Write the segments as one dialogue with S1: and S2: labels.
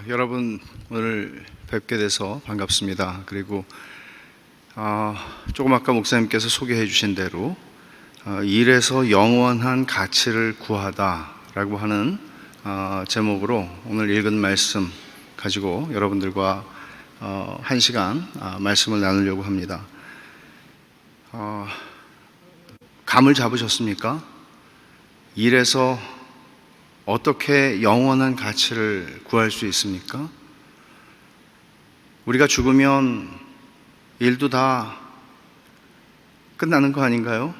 S1: 여러분 오늘 뵙게 돼서 반갑습니다. 그리고 조금 아까 목사님께서 소개해 주신 대로 일에서 영원한 가치를 구하다라고 하는 제목으로 오늘 읽은 말씀 가지고 여러분들과 한 시간 말씀을 나누려고 합니다. 감을 잡으셨습니까? 일에서 어떻게 영원한 가치를 구할 수 있습니까? 우리가 죽으면 일도 다 끝나는 거 아닌가요?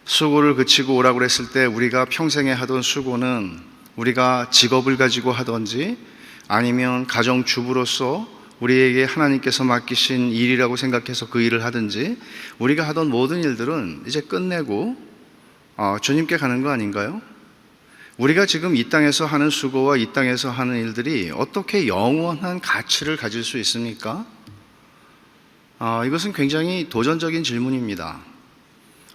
S1: 수고를 그치고 오라고 그랬을 때 우리가 평생에 하던 수고는 우리가 직업을 가지고 하든지 아니면 가정주부로서 우리에게 하나님께서 맡기신 일이라고 생각해서 그 일을 하든지 우리가 하던 모든 일들은 이제 끝내고 주님께 가는 거 아닌가요? 우리가 지금 이 땅에서 하는 수고와 이 땅에서 하는 일들이 어떻게 영원한 가치를 가질 수 있습니까? 이것은 굉장히 도전적인 질문입니다.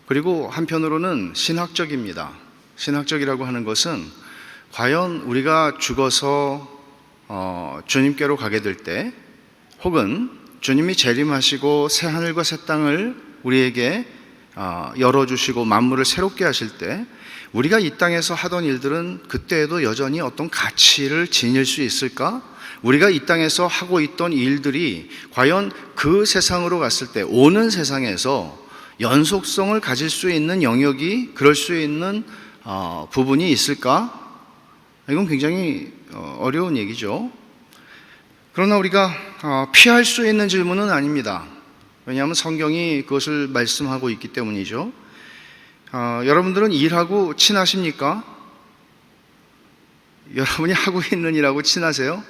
S1: 그리고 한편으로는 신학적입니다. 신학적이라고 하는 것은 과연 우리가 죽어서 주님께로 가게 될 때, 혹은 주님이 재림하시고 새 하늘과 새 땅을 우리에게 열어주시고 만물을 새롭게 하실 때 우리가 이 땅에서 하던 일들은 그때에도 여전히 어떤 가치를 지닐 수 있을까? 우리가 이 땅에서 하고 있던 일들이 과연 그 세상으로 갔을 때 오는 세상에서 연속성을 가질 수 있는 영역이, 그럴 수 있는 부분이 있을까? 이건 굉장히 어려운 얘기죠. 그러나 우리가 피할 수 있는 질문은 아닙니다. 왜냐하면 성경이 그것을 말씀하고 있기 때문이죠. 여러분들은 일하고 친하십니까? 여러분이 하고 있는 일하고 친하세요?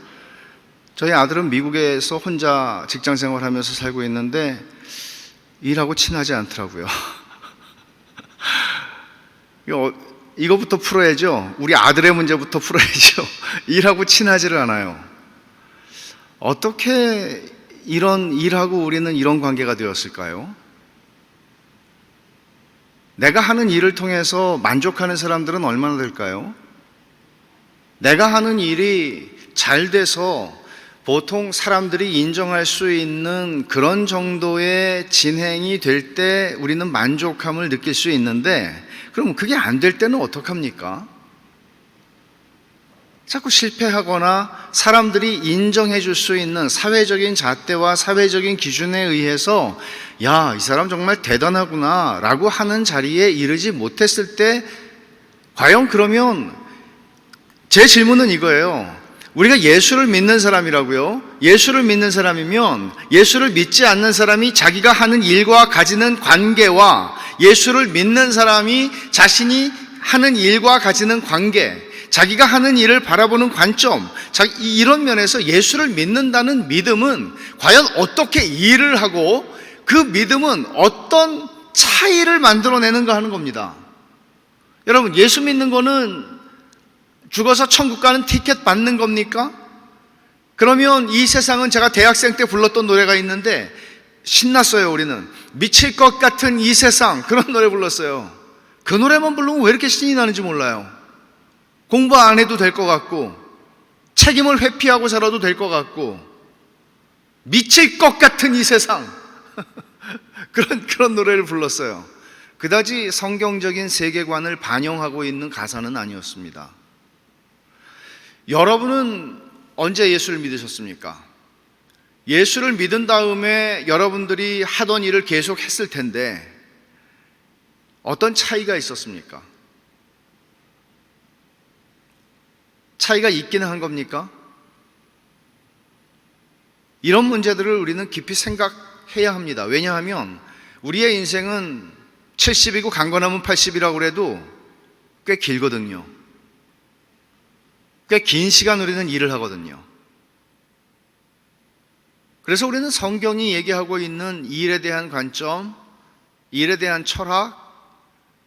S1: 저희 아들은 미국에서 혼자 직장 생활하면서 살고 있는데 일하고 친하지 않더라고요. 이거부터 풀어야죠. 우리 아들의 문제부터 풀어야죠. 일하고 친하지를 않아요. 어떻게 일하고 우리는 이런 관계가 되었을까요? 내가 하는 일을 통해서 만족하는 사람들은 얼마나 될까요? 내가 하는 일이 잘 돼서 보통 사람들이 인정할 수 있는 그런 정도의 진행이 될 때 우리는 만족함을 느낄 수 있는데, 그럼 그게 안 될 때는 어떡합니까? 자꾸 실패하거나 사람들이 인정해 줄 수 있는 사회적인 잣대와 사회적인 기준에 의해서 야, 이 사람 정말 대단하구나 라고 하는 자리에 이르지 못했을 때, 과연 그러면 제 질문은 이거예요. 우리가 예수를 믿는 사람이라고요? 예수를 믿는 사람이면 예수를 믿지 않는 사람이 자기가 하는 일과 가지는 관계와 예수를 믿는 사람이 자신이 하는 일과 가지는 관계, 자기가 하는 일을 바라보는 관점, 이런 면에서 예수를 믿는다는 믿음은 과연 어떻게 일을 하고 그 믿음은 어떤 차이를 만들어내는가 하는 겁니다. 여러분, 예수 믿는 거는 죽어서 천국 가는 티켓 받는 겁니까? 그러면 이 세상은, 제가 대학생 때 불렀던 노래가 있는데 신났어요. 우리는 미칠 것 같은 이 세상, 그런 노래 불렀어요. 그 노래만 부르면 왜 이렇게 신이 나는지 몰라요. 공부 안 해도 될 것 같고 책임을 회피하고 살아도 될 것 같고 미칠 것 같은 이 세상 그런 노래를 불렀어요. 그다지 성경적인 세계관을 반영하고 있는 가사는 아니었습니다. 여러분은 언제 예수를 믿으셨습니까? 예수를 믿은 다음에 여러분들이 하던 일을 계속 했을 텐데 어떤 차이가 있었습니까? 차이가 있기는 한 겁니까? 이런 문제들을 우리는 깊이 생각해야 합니다. 왜냐하면 우리의 인생은 70이고 강건하면 80이라고 그래도 꽤 길거든요. 꽤 긴 시간 우리는 일을 하거든요. 그래서 우리는 성경이 얘기하고 있는 일에 대한 관점, 일에 대한 철학,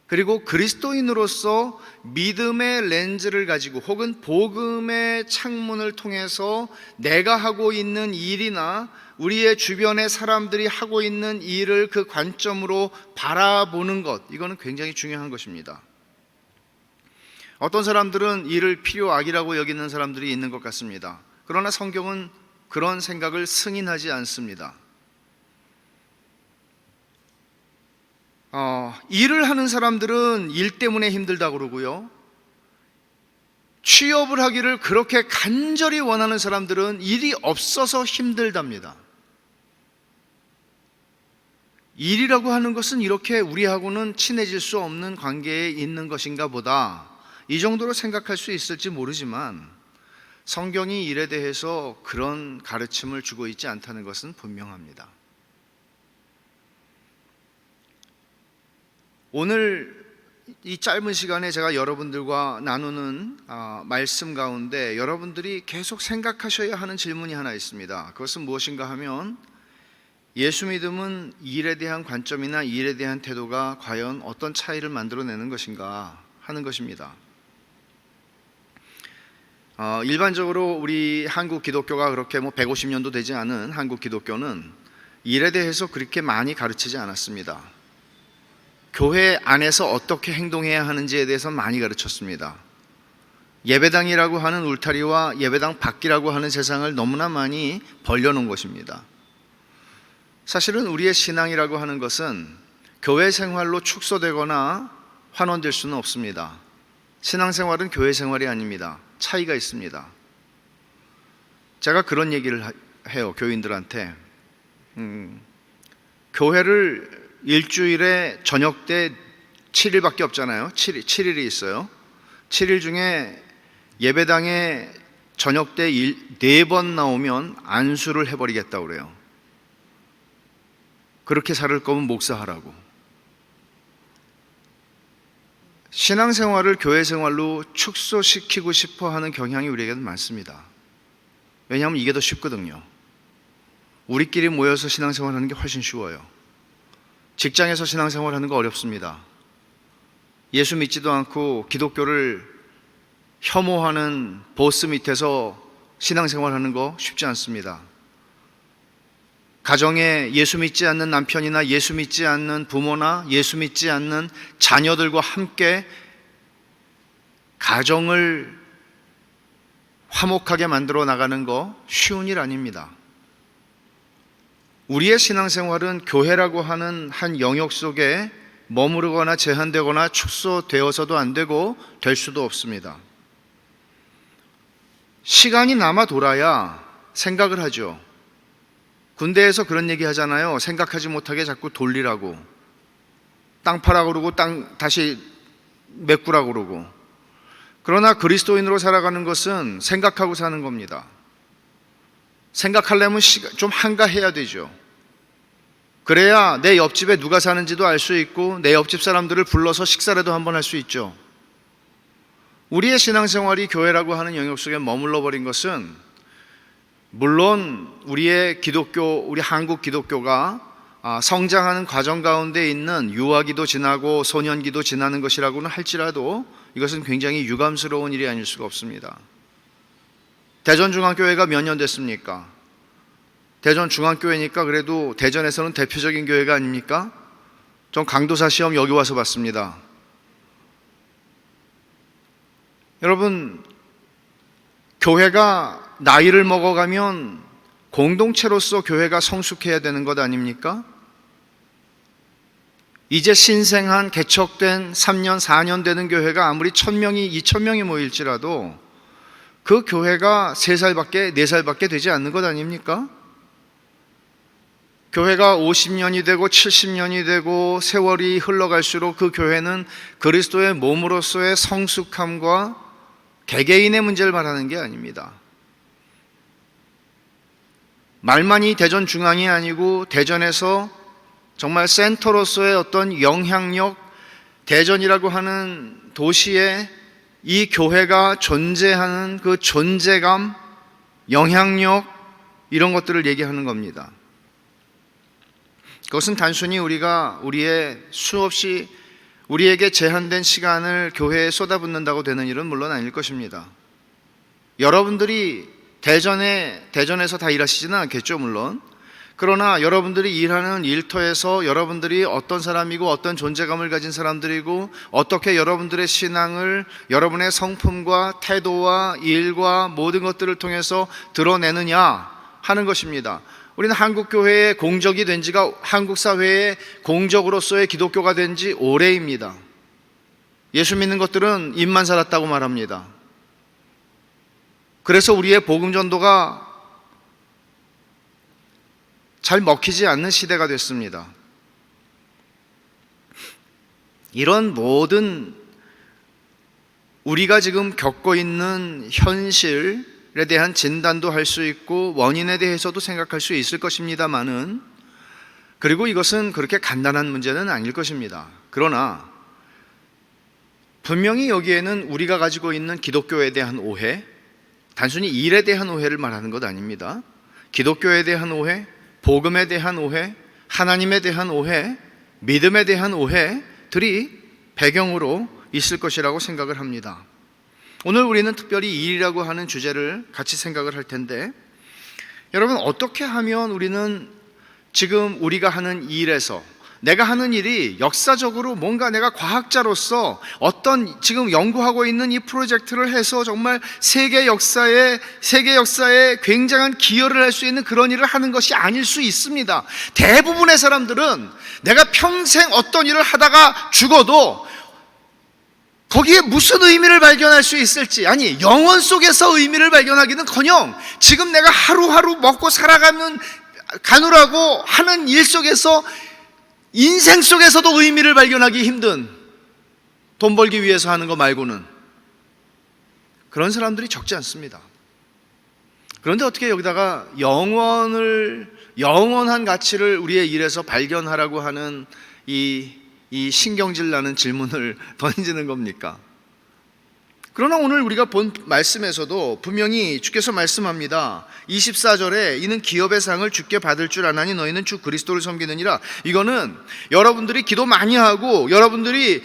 S1: 그리고 그리스도인으로서 믿음의 렌즈를 가지고 혹은 복음의 창문을 통해서 내가 하고 있는 일이나 우리의 주변의 사람들이 하고 있는 일을 그 관점으로 바라보는 것, 이거는 굉장히 중요한 것입니다. 어떤 사람들은 이를 필요악이라고 여기는 사람들이 있는 것 같습니다. 그러나 성경은 그런 생각을 승인하지 않습니다. 일을 하는 사람들은 일 때문에 힘들다고 그러고요. 취업을 하기를 그렇게 간절히 원하는 사람들은 일이 없어서 힘들답니다. 일이라고 하는 것은 이렇게 우리하고는 친해질 수 없는 관계에 있는 것인가 보다, 이 정도로 생각할 수 있을지 모르지만 성경이 일에 대해서 그런 가르침을 주고 있지 않다는 것은 분명합니다. 오늘 이 짧은 시간에 제가 여러분들과 나누는 말씀 가운데 여러분들이 계속 생각하셔야 하는 질문이 하나 있습니다. 그것은 무엇인가 하면, 예수 믿음은 일에 대한 관점이나 일에 대한 태도가 과연 어떤 차이를 만들어내는 것인가 하는 것입니다. 일반적으로 우리 한국 기독교가 그렇게 150년도 되지 않은 한국 기독교는 일에 대해서 그렇게 많이 가르치지 않았습니다. 교회 안에서 어떻게 행동해야 하는지에 대해서 많이 가르쳤습니다. 예배당이라고 하는 울타리와 예배당 밖이라고 하는 세상을 너무나 많이 벌려놓은 것입니다. 사실은 우리의 신앙이라고 하는 것은 교회 생활로 축소되거나 환원될 수는 없습니다. 신앙생활은 교회 생활이 아닙니다. 차이가 있습니다. 제가 그런 얘기를 해요, 교인들한테. 교회를 일주일에 저녁 때 7일밖에 없잖아요. 7일이 있어요. 7일 중에 예배당에 저녁 때 4번 나오면 안수를 해버리겠다고 그래요. 그렇게 살을 거면 목사하라고. 신앙생활을 교회생활로 축소시키고 싶어 하는 경향이 우리에게는 많습니다. 왜냐하면 이게 더 쉽거든요. 우리끼리 모여서 신앙생활하는 게 훨씬 쉬워요. 직장에서 신앙생활하는 거 어렵습니다. 예수 믿지도 않고 기독교를 혐오하는 보스 밑에서 신앙생활하는 거 쉽지 않습니다. 가정에 예수 믿지 않는 남편이나 예수 믿지 않는 부모나 예수 믿지 않는 자녀들과 함께 가정을 화목하게 만들어 나가는 거 쉬운 일 아닙니다. 우리의 신앙생활은 교회라고 하는 한 영역 속에 머무르거나 제한되거나 축소되어서도 안 되고 될 수도 없습니다. 시간이 남아 돌아야 생각을 하죠. 군대에서 그런 얘기 하잖아요. 생각하지 못하게 자꾸 돌리라고. 땅 파라 그러고 땅 다시 메꾸라 그러고. 그러나 그리스도인으로 살아가는 것은 생각하고 사는 겁니다. 생각하려면 좀 한가해야 되죠. 그래야 내 옆집에 누가 사는지도 알 수 있고 내 옆집 사람들을 불러서 식사라도 한번 할 수 있죠. 우리의 신앙생활이 교회라고 하는 영역 속에 머물러 버린 것은, 물론 우리의 기독교, 우리 한국 기독교가 성장하는 과정 가운데 있는 유아기도 지나고 소년기도 지나는 것이라고는 할지라도 이것은 굉장히 유감스러운 일이 아닐 수가 없습니다. 대전중앙교회가 몇 년 됐습니까? 대전중앙교회니까 그래도 대전에서는 대표적인 교회가 아닙니까? 전 강도사 시험 여기 와서 봤습니다. 여러분, 교회가 나이를 먹어가면 공동체로서 교회가 성숙해야 되는 것 아닙니까? 이제 신생한 개척된 3년, 4년 되는 교회가 아무리 1000명이, 2000명이 모일지라도 그 교회가 3살밖에, 4살밖에 되지 않는 것 아닙니까? 교회가 50년이 되고 70년이 되고 세월이 흘러갈수록 그 교회는 그리스도의 몸으로서의 성숙함과 개개인의 문제를 말하는 게 아닙니다. 말만이 대전 중앙이 아니고 대전에서 정말 센터로서의 어떤 영향력, 대전이라고 하는 도시에 이 교회가 존재하는 그 존재감, 영향력, 이런 것들을 얘기하는 겁니다. 그것은 단순히 우리가 우리의 수없이 우리에게 제한된 시간을 교회에 쏟아붓는다고 되는 일은 물론 아닐 것입니다. 여러분들이 대전에서 다 일하시지는 않겠죠, 물론. 그러나 여러분들이 일하는 일터에서 여러분들이 어떤 사람이고 어떤 존재감을 가진 사람들이고 어떻게 여러분들의 신앙을 여러분의 성품과 태도와 일과 모든 것들을 통해서 드러내느냐 하는 것입니다. 우리는 한국 교회의 공적이 된 지가, 한국 사회의 공적으로서의 기독교가 된 지 오래입니다. 예수 믿는 것들은 입만 살았다고 말합니다. 그래서 우리의 복음 전도가 잘 먹히지 않는 시대가 됐습니다. 이런 모든 우리가 지금 겪고 있는 현실에 대한 진단도 할 수 있고 원인에 대해서도 생각할 수 있을 것입니다만은, 그리고 이것은 그렇게 간단한 문제는 아닐 것입니다. 그러나 분명히 여기에는 우리가 가지고 있는 기독교에 대한 오해, 단순히 일에 대한 오해를 말하는 것 아닙니다. 기독교에 대한 오해, 복음에 대한 오해, 하나님에 대한 오해, 믿음에 대한 오해들이 배경으로 있을 것이라고 생각을 합니다. 오늘 우리는 특별히 일이라고 하는 주제를 같이 생각을 할 텐데, 여러분, 어떻게 하면 우리는 지금 우리가 하는 일에서, 내가 하는 일이 역사적으로 뭔가 내가 과학자로서 어떤 지금 연구하고 있는 이 프로젝트를 해서 정말 세계 역사에 굉장한 기여를 할 수 있는 그런 일을 하는 것이 아닐 수 있습니다. 대부분의 사람들은 내가 평생 어떤 일을 하다가 죽어도 거기에 무슨 의미를 발견할 수 있을지, 아니 영원 속에서 의미를 발견하기는커녕 지금 내가 하루하루 먹고 가누라고 하는 일 속에서, 인생 속에서도 의미를 발견하기 힘든, 돈 벌기 위해서 하는 거 말고는 그런 사람들이 적지 않습니다. 그런데 어떻게 여기다가 영원한 가치를 우리의 일에서 발견하라고 하는 이 신경질 나는 질문을 던지는 겁니까? 그러나 오늘 우리가 본 말씀에서도 분명히 주께서 말씀합니다. 24절에 이는 기업의 상을 주께 받을 줄 아나니 너희는 주 그리스도를 섬기느니라. 이거는 여러분들이 기도 많이 하고 여러분들이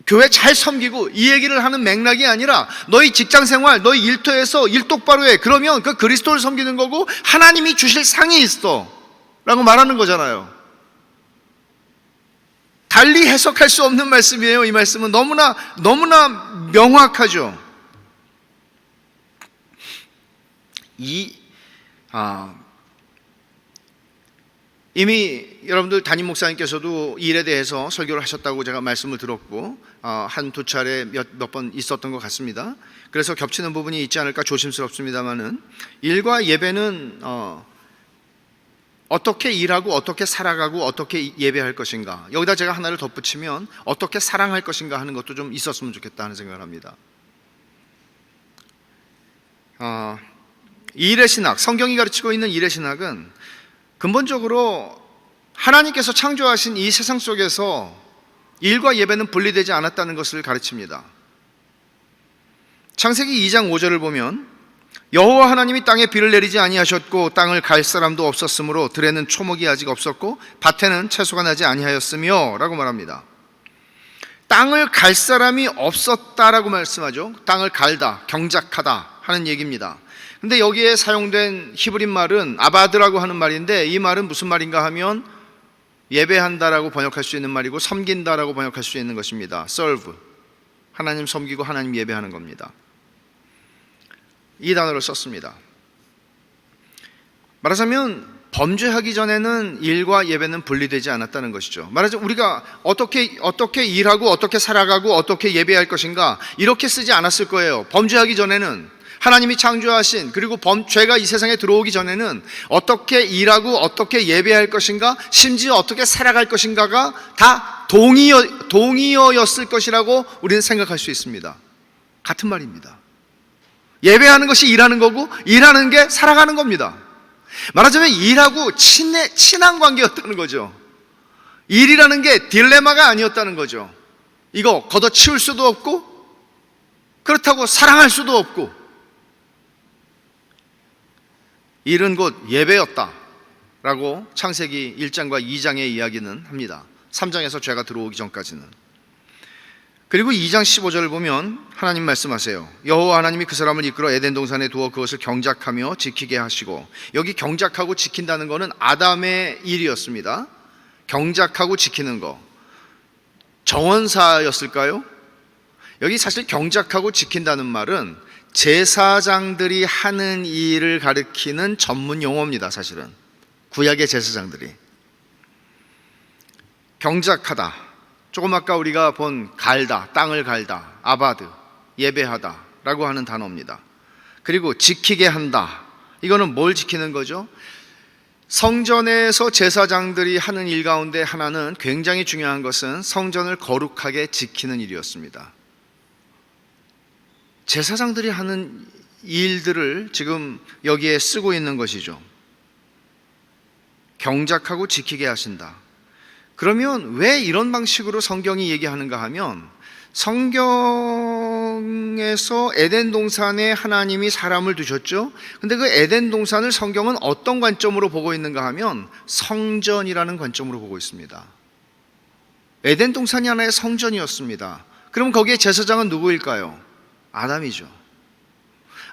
S1: 교회 잘 섬기고 이 얘기를 하는 맥락이 아니라, 너희 직장생활, 너희 일터에서 일 똑바로 해, 그러면 그 그리스도를 섬기는 거고 하나님이 주실 상이 있어 라고 말하는 거잖아요. 달리 해석할 수 없는 말씀이에요. 이 말씀은 너무나 명확하죠. 이미 여러분들 담임 목사님께서도 이 일에 대해서 설교를 하셨다고 제가 말씀을 들었고, 한두 차례 몇 번 있었던 것 같습니다. 그래서 겹치는 부분이 있지 않을까 조심스럽습니다만은, 일과 예배는 어떻게 일하고 어떻게 살아가고 어떻게 예배할 것인가, 여기다 제가 하나를 덧붙이면 어떻게 사랑할 것인가 하는 것도 좀 있었으면 좋겠다 하는 생각을 합니다. 일의 신학, 성경이 가르치고 있는 일의 신학은 근본적으로 하나님께서 창조하신 이 세상 속에서 일과 예배는 분리되지 않았다는 것을 가르칩니다. 창세기 2장 5절을 보면, 여호와 하나님이 땅에 비를 내리지 아니하셨고 땅을 갈 사람도 없었으므로 들에는 초목이 아직 없었고 밭에는 채소가 나지 아니하였으며 라고 말합니다. 땅을 갈 사람이 없었다라고 말씀하죠. 땅을 갈다, 경작하다 하는 얘기입니다. 근데 여기에 사용된 히브리 말은 아바드라고 하는 말인데, 이 말은 무슨 말인가 하면 예배한다라고 번역할 수 있는 말이고 섬긴다라고 번역할 수 있는 것입니다. serve, 하나님 섬기고 하나님 예배하는 겁니다. 이 단어를 썼습니다. 말하자면 범죄하기 전에는 일과 예배는 분리되지 않았다는 것이죠. 말하자면 우리가 어떻게 일하고 어떻게 살아가고 어떻게 예배할 것인가 이렇게 쓰지 않았을 거예요. 범죄하기 전에는, 하나님이 창조하신, 그리고 죄가 이 세상에 들어오기 전에는 어떻게 일하고 어떻게 예배할 것인가, 심지어 어떻게 살아갈 것인가가 다 동의어였을 것이라고 우리는 생각할 수 있습니다. 같은 말입니다. 예배하는 것이 일하는 거고 일하는 게 살아가는 겁니다. 말하자면 일하고 친한 관계였다는 거죠. 일이라는 게 딜레마가 아니었다는 거죠. 이거 걷어치울 수도 없고 그렇다고 사랑할 수도 없고, 일은 곧 예배였다라고 창세기 1장과 2장의 이야기는 합니다. 3장에서 죄가 들어오기 전까지는. 그리고 2장 15절을 보면 하나님 말씀하세요. 여호와 하나님이 그 사람을 이끌어 에덴 동산에 두어 그것을 경작하며 지키게 하시고, 여기 경작하고 지킨다는 것은 아담의 일이었습니다. 경작하고 지키는 거 정원사였을까요? 여기 사실 경작하고 지킨다는 말은 제사장들이 하는 일을 가리키는 전문 용어입니다. 사실은 구약의 제사장들이 경작하다, 조금 아까 우리가 본 갈다, 땅을 갈다, 아바드, 예배하다 라고 하는 단어입니다. 그리고 지키게 한다, 이거는 뭘 지키는 거죠? 성전에서 제사장들이 하는 일 가운데 하나는, 굉장히 중요한 것은 성전을 거룩하게 지키는 일이었습니다. 제사장들이 하는 일들을 지금 여기에 쓰고 있는 것이죠. 경작하고 지키게 하신다. 그러면 왜 이런 방식으로 성경이 얘기하는가 하면, 성경에서 에덴 동산에 하나님이 사람을 두셨죠. 근데 그 에덴 동산을 성경은 어떤 관점으로 보고 있는가 하면 성전이라는 관점으로 보고 있습니다. 에덴 동산이 하나의 성전이었습니다. 그럼 거기에 제사장은 누구일까요? 아담이죠.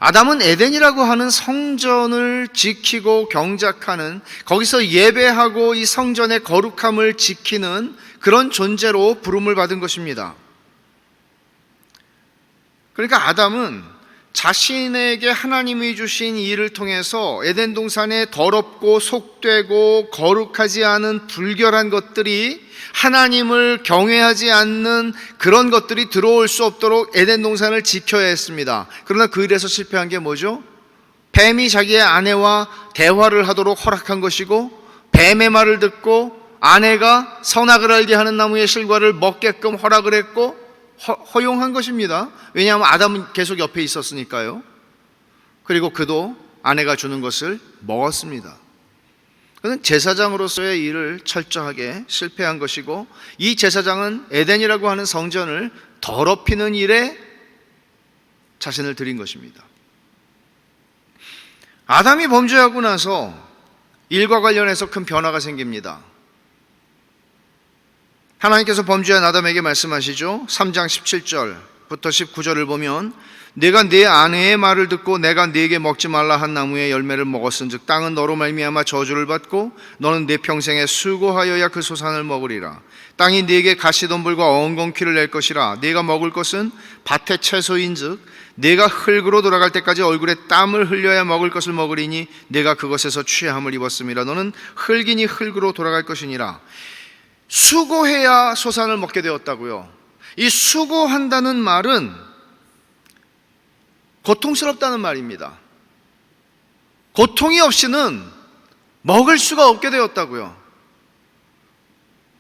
S1: 아담은 에덴이라고 하는 성전을 지키고 경작하는, 거기서 예배하고 이 성전의 거룩함을 지키는 그런 존재로 부름을 받은 것입니다. 그러니까 아담은 자신에게 하나님이 주신 이 일을 통해서 에덴 동산에 더럽고 속되고 거룩하지 않은 불결한 것들이, 하나님을 경외하지 않는 그런 것들이 들어올 수 없도록 에덴 동산을 지켜야 했습니다. 그러나 그 일에서 실패한 게 뭐죠? 뱀이 자기의 아내와 대화를 하도록 허락한 것이고, 뱀의 말을 듣고 아내가 선악을 알게 하는 나무의 실과를 먹게끔 허락을 했고 허용한 것입니다. 왜냐하면 아담은 계속 옆에 있었으니까요. 그리고 그도 아내가 주는 것을 먹었습니다. 그는 제사장으로서의 일을 철저하게 실패한 것이고, 이 제사장은 에덴이라고 하는 성전을 더럽히는 일에 자신을 들인 것입니다. 아담이 범죄하고 나서 일과 관련해서 큰 변화가 생깁니다. 하나님께서 범죄한 아담에게 말씀하시죠. 3장 17절부터 19절을 보면, 내가 네 아내의 말을 듣고 내가 네게 먹지 말라 한 나무의 열매를 먹었은즉 땅은 너로 말미암아 저주를 받고 너는 네 평생에 수고하여야 그 소산을 먹으리라. 땅이 네게 가시덤불과 엉겅퀴를 낼 것이라. 네가 먹을 것은 밭의 채소인즉 네가 흙으로 돌아갈 때까지 얼굴에 땀을 흘려야 먹을 것을 먹으리니 네가 그것에서 취함을 입었음이라. 너는 흙이니 흙으로 돌아갈 것이니라. 수고해야 소산을 먹게 되었다고요. 이 수고한다는 말은 고통스럽다는 말입니다. 고통이 없이는 먹을 수가 없게 되었다고요.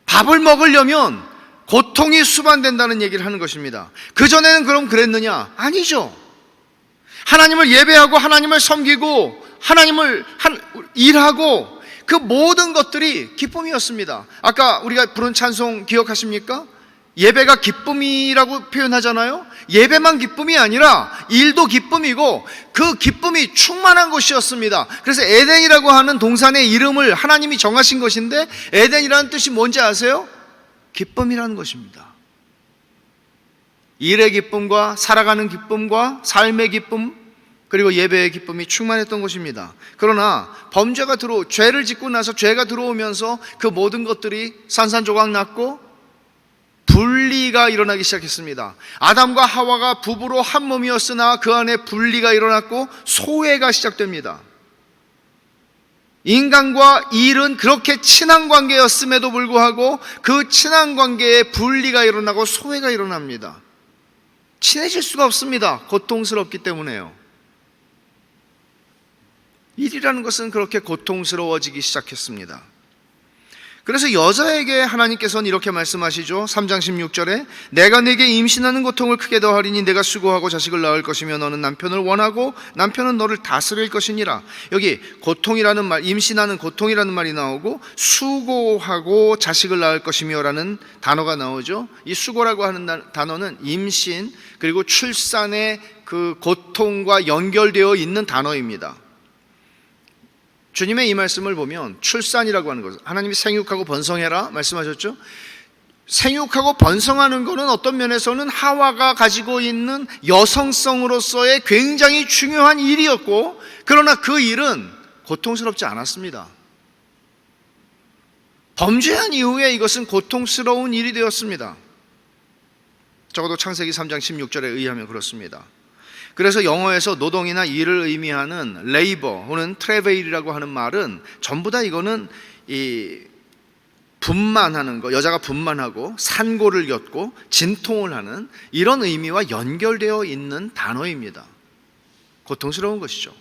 S1: 밥을 먹으려면 고통이 수반된다는 얘기를 하는 것입니다. 그전에는 그럼 그랬느냐? 아니죠. 하나님을 예배하고 하나님을 섬기고 하나님을 일하고 그 모든 것들이 기쁨이었습니다. 아까 우리가 부른 찬송 기억하십니까? 예배가 기쁨이라고 표현하잖아요. 예배만 기쁨이 아니라 일도 기쁨이고 그 기쁨이 충만한 것이었습니다. 그래서 에덴이라고 하는 동산의 이름을 하나님이 정하신 것인데, 에덴이라는 뜻이 뭔지 아세요? 기쁨이라는 것입니다. 일의 기쁨과 살아가는 기쁨과 삶의 기쁨, 그리고 예배의 기쁨이 충만했던 것입니다. 그러나 죄를 짓고 나서 죄가 들어오면서 그 모든 것들이 산산조각 났고 분리가 일어나기 시작했습니다. 아담과 하와가 부부로 한 몸이었으나 그 안에 분리가 일어났고 소외가 시작됩니다. 인간과 일은 그렇게 친한 관계였음에도 불구하고 그 친한 관계에 분리가 일어나고 소외가 일어납니다. 친해질 수가 없습니다. 고통스럽기 때문에요. 일이라는 것은 그렇게 고통스러워지기 시작했습니다. 그래서 여자에게 하나님께서는 이렇게 말씀하시죠. 3장 16절에 내가 네게 임신하는 고통을 크게 더하리니 내가 수고하고 자식을 낳을 것이며 너는 남편을 원하고 남편은 너를 다스릴 것이니라. 여기 고통이라는 말, 임신하는 고통이라는 말이 나오고 수고하고 자식을 낳을 것이며 라는 단어가 나오죠. 이 수고라고 하는 단어는 임신 그리고 출산의 그 고통과 연결되어 있는 단어입니다. 주님의 이 말씀을 보면 출산이라고 하는 것, 하나님이 생육하고 번성해라 말씀하셨죠. 생육하고 번성하는 것은 어떤 면에서는 하와가 가지고 있는 여성성으로서의 굉장히 중요한 일이었고, 그러나 그 일은 고통스럽지 않았습니다. 범죄한 이후에 이것은 고통스러운 일이 되었습니다. 적어도 창세기 3장 16절에 의하면 그렇습니다. 그래서 영어에서 노동이나 일을 의미하는 레이버 혹은 트래베일이라고 하는 말은 전부 다 이거는 이 분만하는 거, 여자가 분만하고 산고를 엮고 진통을 하는 이런 의미와 연결되어 있는 단어입니다. 고통스러운 것이죠.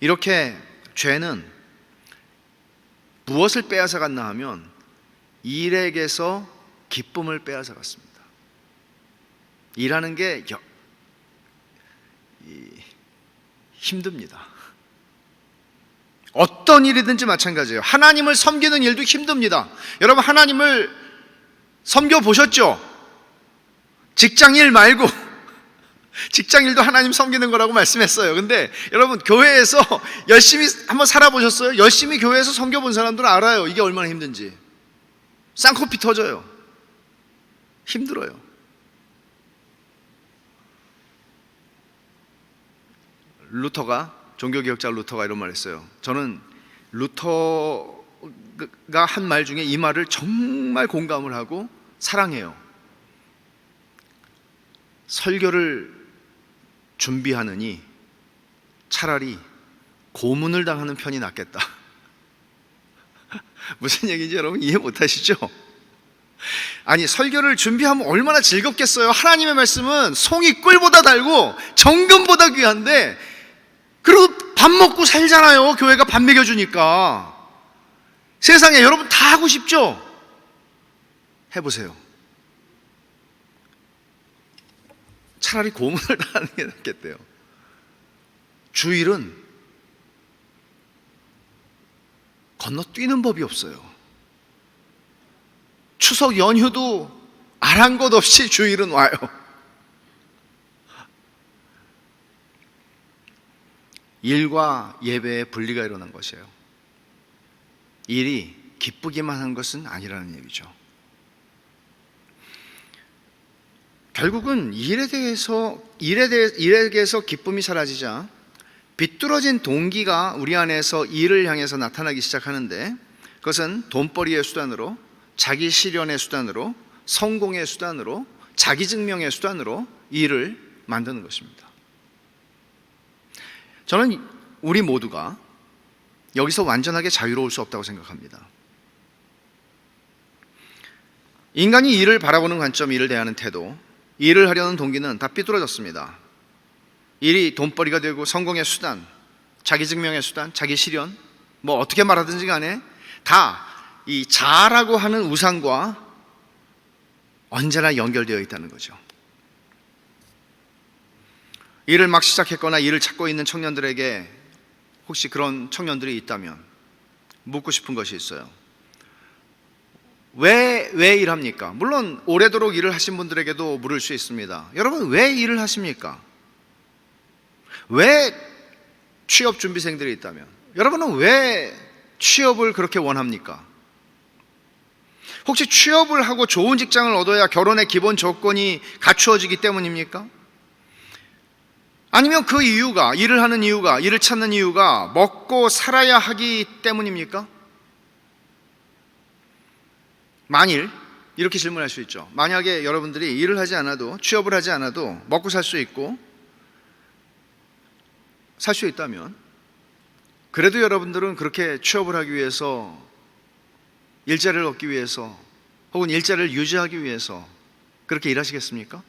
S1: 이렇게 죄는 무엇을 빼앗아갔나 하면 일에게서 기쁨을 빼앗아갔습니다. 일하는 게 힘듭니다. 어떤 일이든지 마찬가지예요. 하나님을 섬기는 일도 힘듭니다. 여러분, 하나님을 섬겨보셨죠? 직장일 말고 직장일도 하나님 섬기는 거라고 말씀했어요. 근데 여러분, 교회에서 열심히 한번 살아보셨어요? 열심히 교회에서 섬겨본 사람들은 알아요. 이게 얼마나 힘든지. 쌍코피 터져요. 힘들어요. 종교개혁자 루터가 이런 말 했어요. 저는 루터가 한 말 중에 이 말을 정말 공감을 하고 사랑해요. 설교를 준비하느니 차라리 고문을 당하는 편이 낫겠다. 무슨 얘기인지 여러분 이해 못하시죠? 아니, 설교를 준비하면 얼마나 즐겁겠어요. 하나님의 말씀은 송이 꿀보다 달고 정금보다 귀한데, 그리고 밥 먹고 살잖아요. 교회가 밥 먹여주니까. 세상에 여러분 다 하고 싶죠? 해보세요. 차라리 고문을 당하는 게 낫겠대요. 주일은 건너뛰는 법이 없어요. 추석 연휴도 아랑곳 없이 주일은 와요. 일과 예배의 분리가 일어난 것이에요. 일이 기쁘기만 한 것은 아니라는 얘기죠. 결국은 일에게서 기쁨이 사라지자 비뚤어진 동기가 우리 안에서 일을 향해서 나타나기 시작하는데, 그것은 돈벌이의 수단으로, 자기 실현의 수단으로, 성공의 수단으로, 자기 증명의 수단으로 일을 만드는 것입니다. 저는 우리 모두가 여기서 완전하게 자유로울 수 없다고 생각합니다. 인간이 일을 바라보는 관점, 일을 대하는 태도, 일을 하려는 동기는 다 삐뚤어졌습니다. 일이 돈벌이가 되고 성공의 수단, 자기 증명의 수단, 자기 실현, 뭐 어떻게 말하든지 간에 다 이 자아라고 하는 우상과 언제나 연결되어 있다는 거죠. 일을 막 시작했거나 일을 찾고 있는 청년들에게 혹시 그런 청년들이 있다면 묻고 싶은 것이 있어요. 왜 일합니까? 물론 오래도록 일을 하신 분들에게도 물을 수 있습니다. 여러분, 왜 일을 하십니까? 왜 취업 준비생들이 있다면 여러분은 왜 취업을 그렇게 원합니까? 혹시 취업을 하고 좋은 직장을 얻어야 결혼의 기본 조건이 갖추어지기 때문입니까? 아니면 그 이유가, 일을 하는 이유가, 일을 찾는 이유가 먹고 살아야 하기 때문입니까? 만일 이렇게 질문할 수 있죠. 만약에 여러분들이 일을 하지 않아도, 취업을 하지 않아도 먹고 살 수 있고 살 수 있다면, 그래도 여러분들은 그렇게 취업을 하기 위해서, 일자리를 얻기 위해서, 혹은 일자리를 유지하기 위해서 그렇게 일하시겠습니까?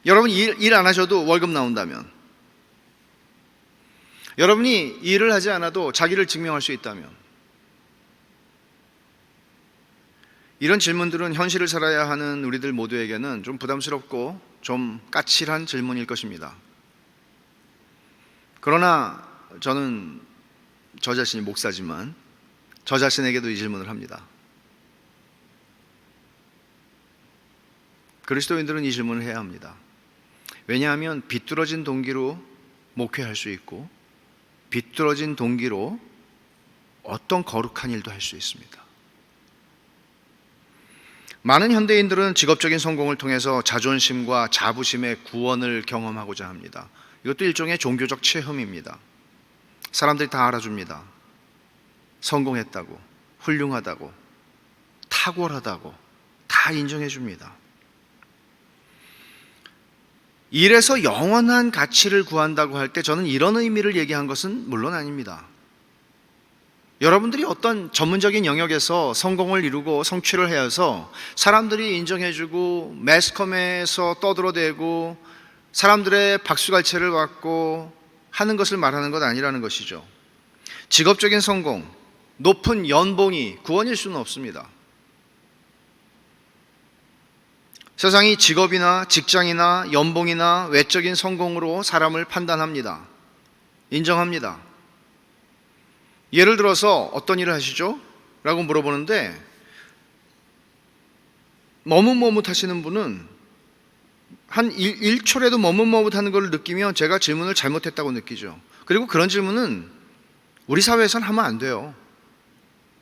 S1: 여러분 일 안 하셔도 월급 나온다면, 여러분이 일을 하지 않아도 자기를 증명할 수 있다면, 이런 질문들은 현실을 살아야 하는 우리들 모두에게는 좀 부담스럽고 좀 까칠한 질문일 것입니다. 그러나 저는 저 자신이 목사지만 저 자신에게도 이 질문을 합니다. 그리스도인들은 이 질문을 해야 합니다. 왜냐하면 비뚤어진 동기로 목회할 수 있고, 비뚤어진 동기로 어떤 거룩한 일도 할 수 있습니다. 많은 현대인들은 직업적인 성공을 통해서 자존심과 자부심의 구원을 경험하고자 합니다. 이것도 일종의 종교적 체험입니다. 사람들이 다 알아줍니다. 성공했다고, 훌륭하다고, 탁월하다고 다 인정해 줍니다. 일에서 영원한 가치를 구한다고 할 때 저는 이런 의미를 얘기한 것은 물론 아닙니다. 여러분들이 어떤 전문적인 영역에서 성공을 이루고 성취를 해서 사람들이 인정해주고 매스컴에서 떠들어대고 사람들의 박수갈채를 받고 하는 것을 말하는 것 아니라는 것이죠. 직업적인 성공, 높은 연봉이 구원일 수는 없습니다. 세상이 직업이나 직장이나 연봉이나 외적인 성공으로 사람을 판단합니다. 인정합니다. 예를 들어서 어떤 일을 하시죠? 라고 물어보는데 머뭇머뭇하시는 분은 한 1초라도 머뭇머뭇하는 걸 느끼면 제가 질문을 잘못했다고 느끼죠. 그리고 그런 질문은 우리 사회에서는 하면 안 돼요.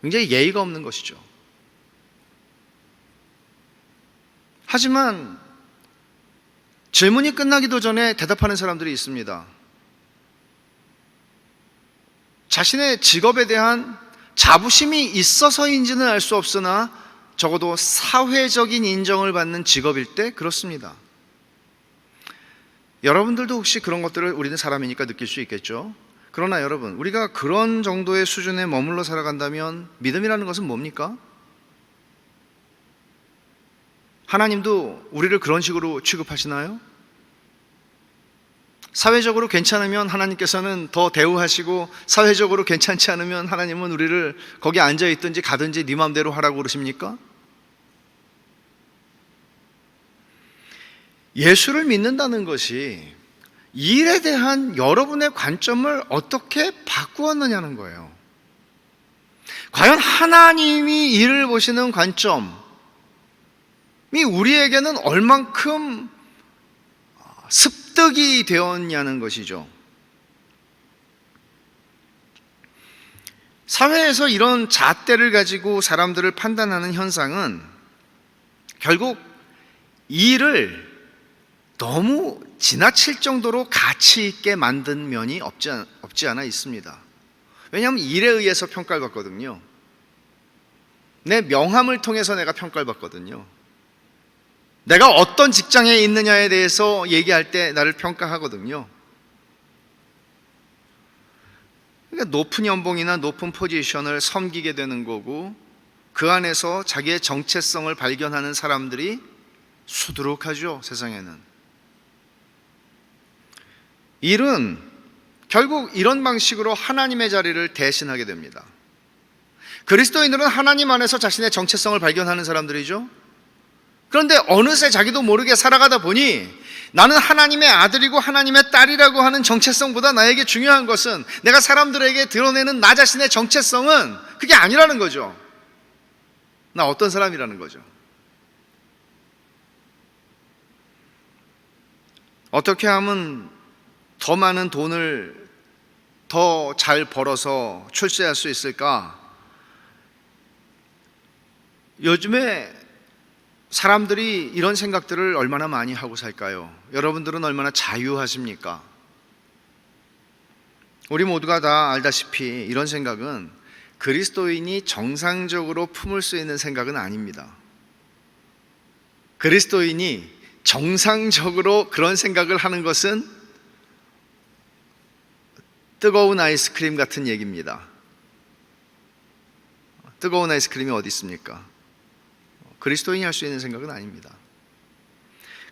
S1: 굉장히 예의가 없는 것이죠. 하지만 질문이 끝나기도 전에 대답하는 사람들이 있습니다. 자신의 직업에 대한 자부심이 있어서인지는 알 수 없으나 적어도 사회적인 인정을 받는 직업일 때 그렇습니다. 여러분들도 혹시 그런 것들을 우리는 사람이니까 느낄 수 있겠죠. 그러나 여러분, 우리가 그런 정도의 수준에 머물러 살아간다면 믿음이라는 것은 뭡니까? 하나님도 우리를 그런 식으로 취급하시나요? 사회적으로 괜찮으면 하나님께서는 더 대우하시고 사회적으로 괜찮지 않으면 하나님은 우리를 거기 앉아있든지 가든지 네 마음대로 하라고 그러십니까? 예수를 믿는다는 것이 일에 대한 여러분의 관점을 어떻게 바꾸었느냐는 거예요. 과연 하나님이 일을 보시는 관점이 우리에게는 얼만큼 습득이 되었냐는 것이죠. 사회에서 이런 잣대를 가지고 사람들을 판단하는 현상은 결국 일을 너무 지나칠 정도로 가치 있게 만든 면이 없지 않아 있습니다. 왜냐하면 일에 의해서 평가를 받거든요. 내 명함을 통해서 내가 평가를 받거든요. 내가 어떤 직장에 있느냐에 대해서 얘기할 때 나를 평가하거든요. 그러니까 높은 연봉이나 높은 포지션을 섬기게 되는 거고 그 안에서 자기의 정체성을 발견하는 사람들이 수두룩하죠, 세상에는. 일은 결국 이런 방식으로 하나님의 자리를 대신하게 됩니다. 그리스도인들은 하나님 안에서 자신의 정체성을 발견하는 사람들이죠. 그런데 어느새 자기도 모르게 살아가다 보니 나는 하나님의 아들이고 하나님의 딸이라고 하는 정체성보다 나에게 중요한 것은 내가 사람들에게 드러내는 나 자신의 정체성은 그게 아니라는 거죠. 나 어떤 사람이라는 거죠. 어떻게 하면 더 많은 돈을 더 잘 벌어서 출세할 수 있을까? 요즘에 사람들이 이런 생각들을 얼마나 많이 하고 살까요? 여러분들은 얼마나 자유하십니까? 우리 모두가 다 알다시피 이런 생각은 그리스도인이 정상적으로 품을 수 있는 생각은 아닙니다. 그리스도인이 정상적으로 그런 생각을 하는 것은 뜨거운 아이스크림 같은 얘기입니다. 뜨거운 아이스크림이 어디 있습니까? 그리스도인이 할 수 있는 생각은 아닙니다.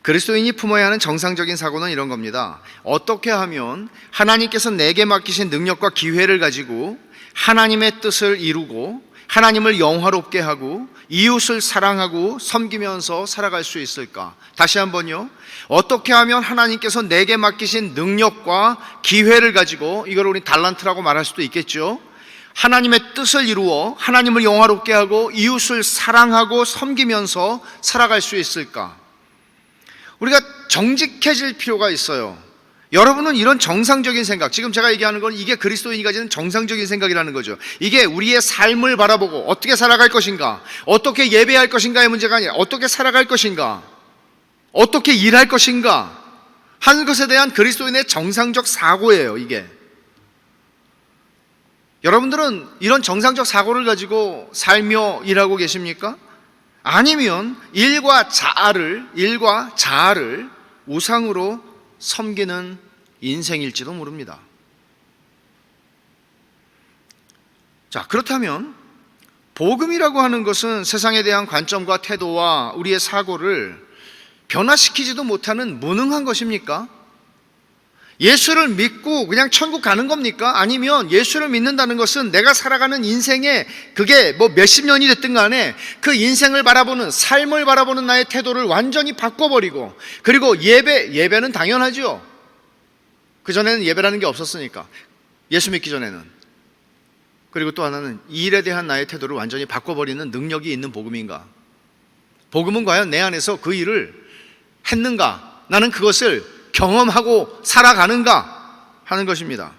S1: 그리스도인이 품어야 하는 정상적인 사고는 이런 겁니다. 어떻게 하면 하나님께서 내게 맡기신 능력과 기회를 가지고 하나님의 뜻을 이루고 하나님을 영화롭게 하고 이웃을 사랑하고 섬기면서 살아갈 수 있을까? 다시 한번요. 어떻게 하면 하나님께서 내게 맡기신 능력과 기회를 가지고, 이걸 우리 달란트라고 말할 수도 있겠죠. 하나님의 뜻을 이루어 하나님을 영화롭게 하고 이웃을 사랑하고 섬기면서 살아갈 수 있을까? 우리가 정직해질 필요가 있어요. 여러분은 이런 정상적인 생각, 지금 제가 얘기하는 건 이게 그리스도인이 가지는 정상적인 생각이라는 거죠. 이게 우리의 삶을 바라보고 어떻게 살아갈 것인가, 어떻게 예배할 것인가의 문제가 아니라 어떻게 살아갈 것인가, 어떻게 일할 것인가 하는 것에 대한 그리스도인의 정상적 사고예요. 이게 여러분들은 이런 정상적 사고를 가지고 살며 일하고 계십니까? 아니면 일과 자아를 우상으로 섬기는 인생일지도 모릅니다. 자, 그렇다면 복음이라고 하는 것은 세상에 대한 관점과 태도와 우리의 사고를 변화시키지도 못하는 무능한 것입니까? 예수를 믿고 그냥 천국 가는 겁니까? 아니면 예수를 믿는다는 것은 내가 살아가는 인생에 그게 뭐 몇십 년이 됐든 간에 그 인생을 바라보는, 삶을 바라보는 나의 태도를 완전히 바꿔버리고, 그리고 예배는 당연하죠. 그전에는 예배라는 게 없었으니까, 예수 믿기 전에는. 그리고 또 하나는 이 일에 대한 나의 태도를 완전히 바꿔버리는 능력이 있는 복음인가? 복음은 과연 내 안에서 그 일을 했는가? 나는 그것을 경험하고 살아가는가 하는 것입니다.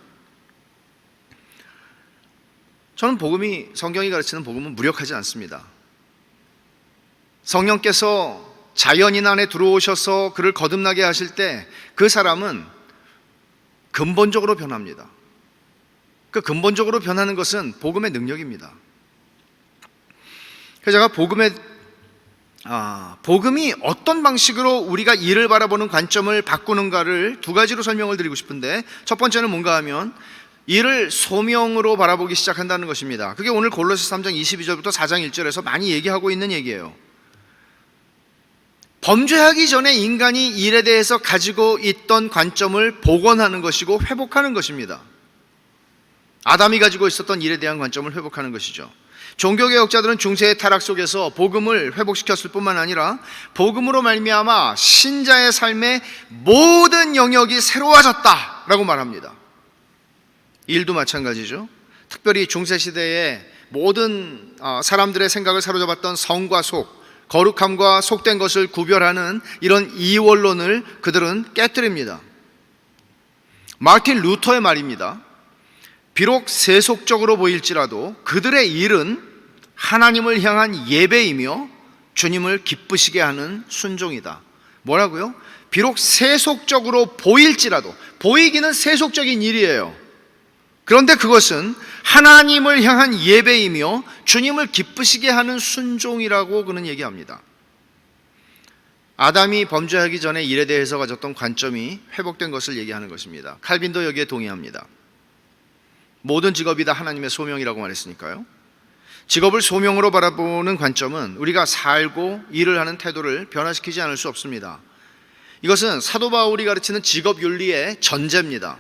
S1: 저는 성경이 가르치는 복음은 무력하지 않습니다. 성령께서 자연인 안에 들어오셔서 그를 거듭나게 하실 때 그 사람은 근본적으로 변합니다. 그 근본적으로 변하는 것은 복음의 능력입니다. 그래서 제가 복음이 어떤 방식으로 우리가 일을 바라보는 관점을 바꾸는가를 두 가지로 설명을 드리고 싶은데, 첫 번째는 뭔가 하면 일을 소명으로 바라보기 시작한다는 것입니다. 그게 오늘 골로새 3장 22절부터 4장 1절에서 많이 얘기하고 있는 얘기예요. 범죄하기 전에 인간이 일에 대해서 가지고 있던 관점을 복원하는 것이고 회복하는 것입니다. 아담이 가지고 있었던 일에 대한 관점을 회복하는 것이죠. 종교개혁자들은 중세의 타락 속에서 복음을 회복시켰을 뿐만 아니라 복음으로 말미암아 신자의 삶의 모든 영역이 새로워졌다라고 말합니다. 일도 마찬가지죠. 특별히 중세시대에 모든 사람들의 생각을 사로잡았던 성과 속, 거룩함과 속된 것을 구별하는 이런 이원론을 그들은 깨뜨립니다. 마틴 루터의 말입니다. 비록 세속적으로 보일지라도 그들의 일은 하나님을 향한 예배이며 주님을 기쁘시게 하는 순종이다. 뭐라고요? 비록 세속적으로 보일지라도, 보이기는 세속적인 일이에요. 그런데 그것은 하나님을 향한 예배이며 주님을 기쁘시게 하는 순종이라고 그는 얘기합니다. 아담이 범죄하기 전에 일에 대해서 가졌던 관점이 회복된 것을 얘기하는 것입니다. 칼빈도 여기에 동의합니다. 모든 직업이 다 하나님의 소명이라고 말했으니까요. 직업을 소명으로 바라보는 관점은 우리가 살고 일을 하는 태도를 변화시키지 않을 수 없습니다. 이것은 사도 바울이 가르치는 직업 윤리의 전제입니다.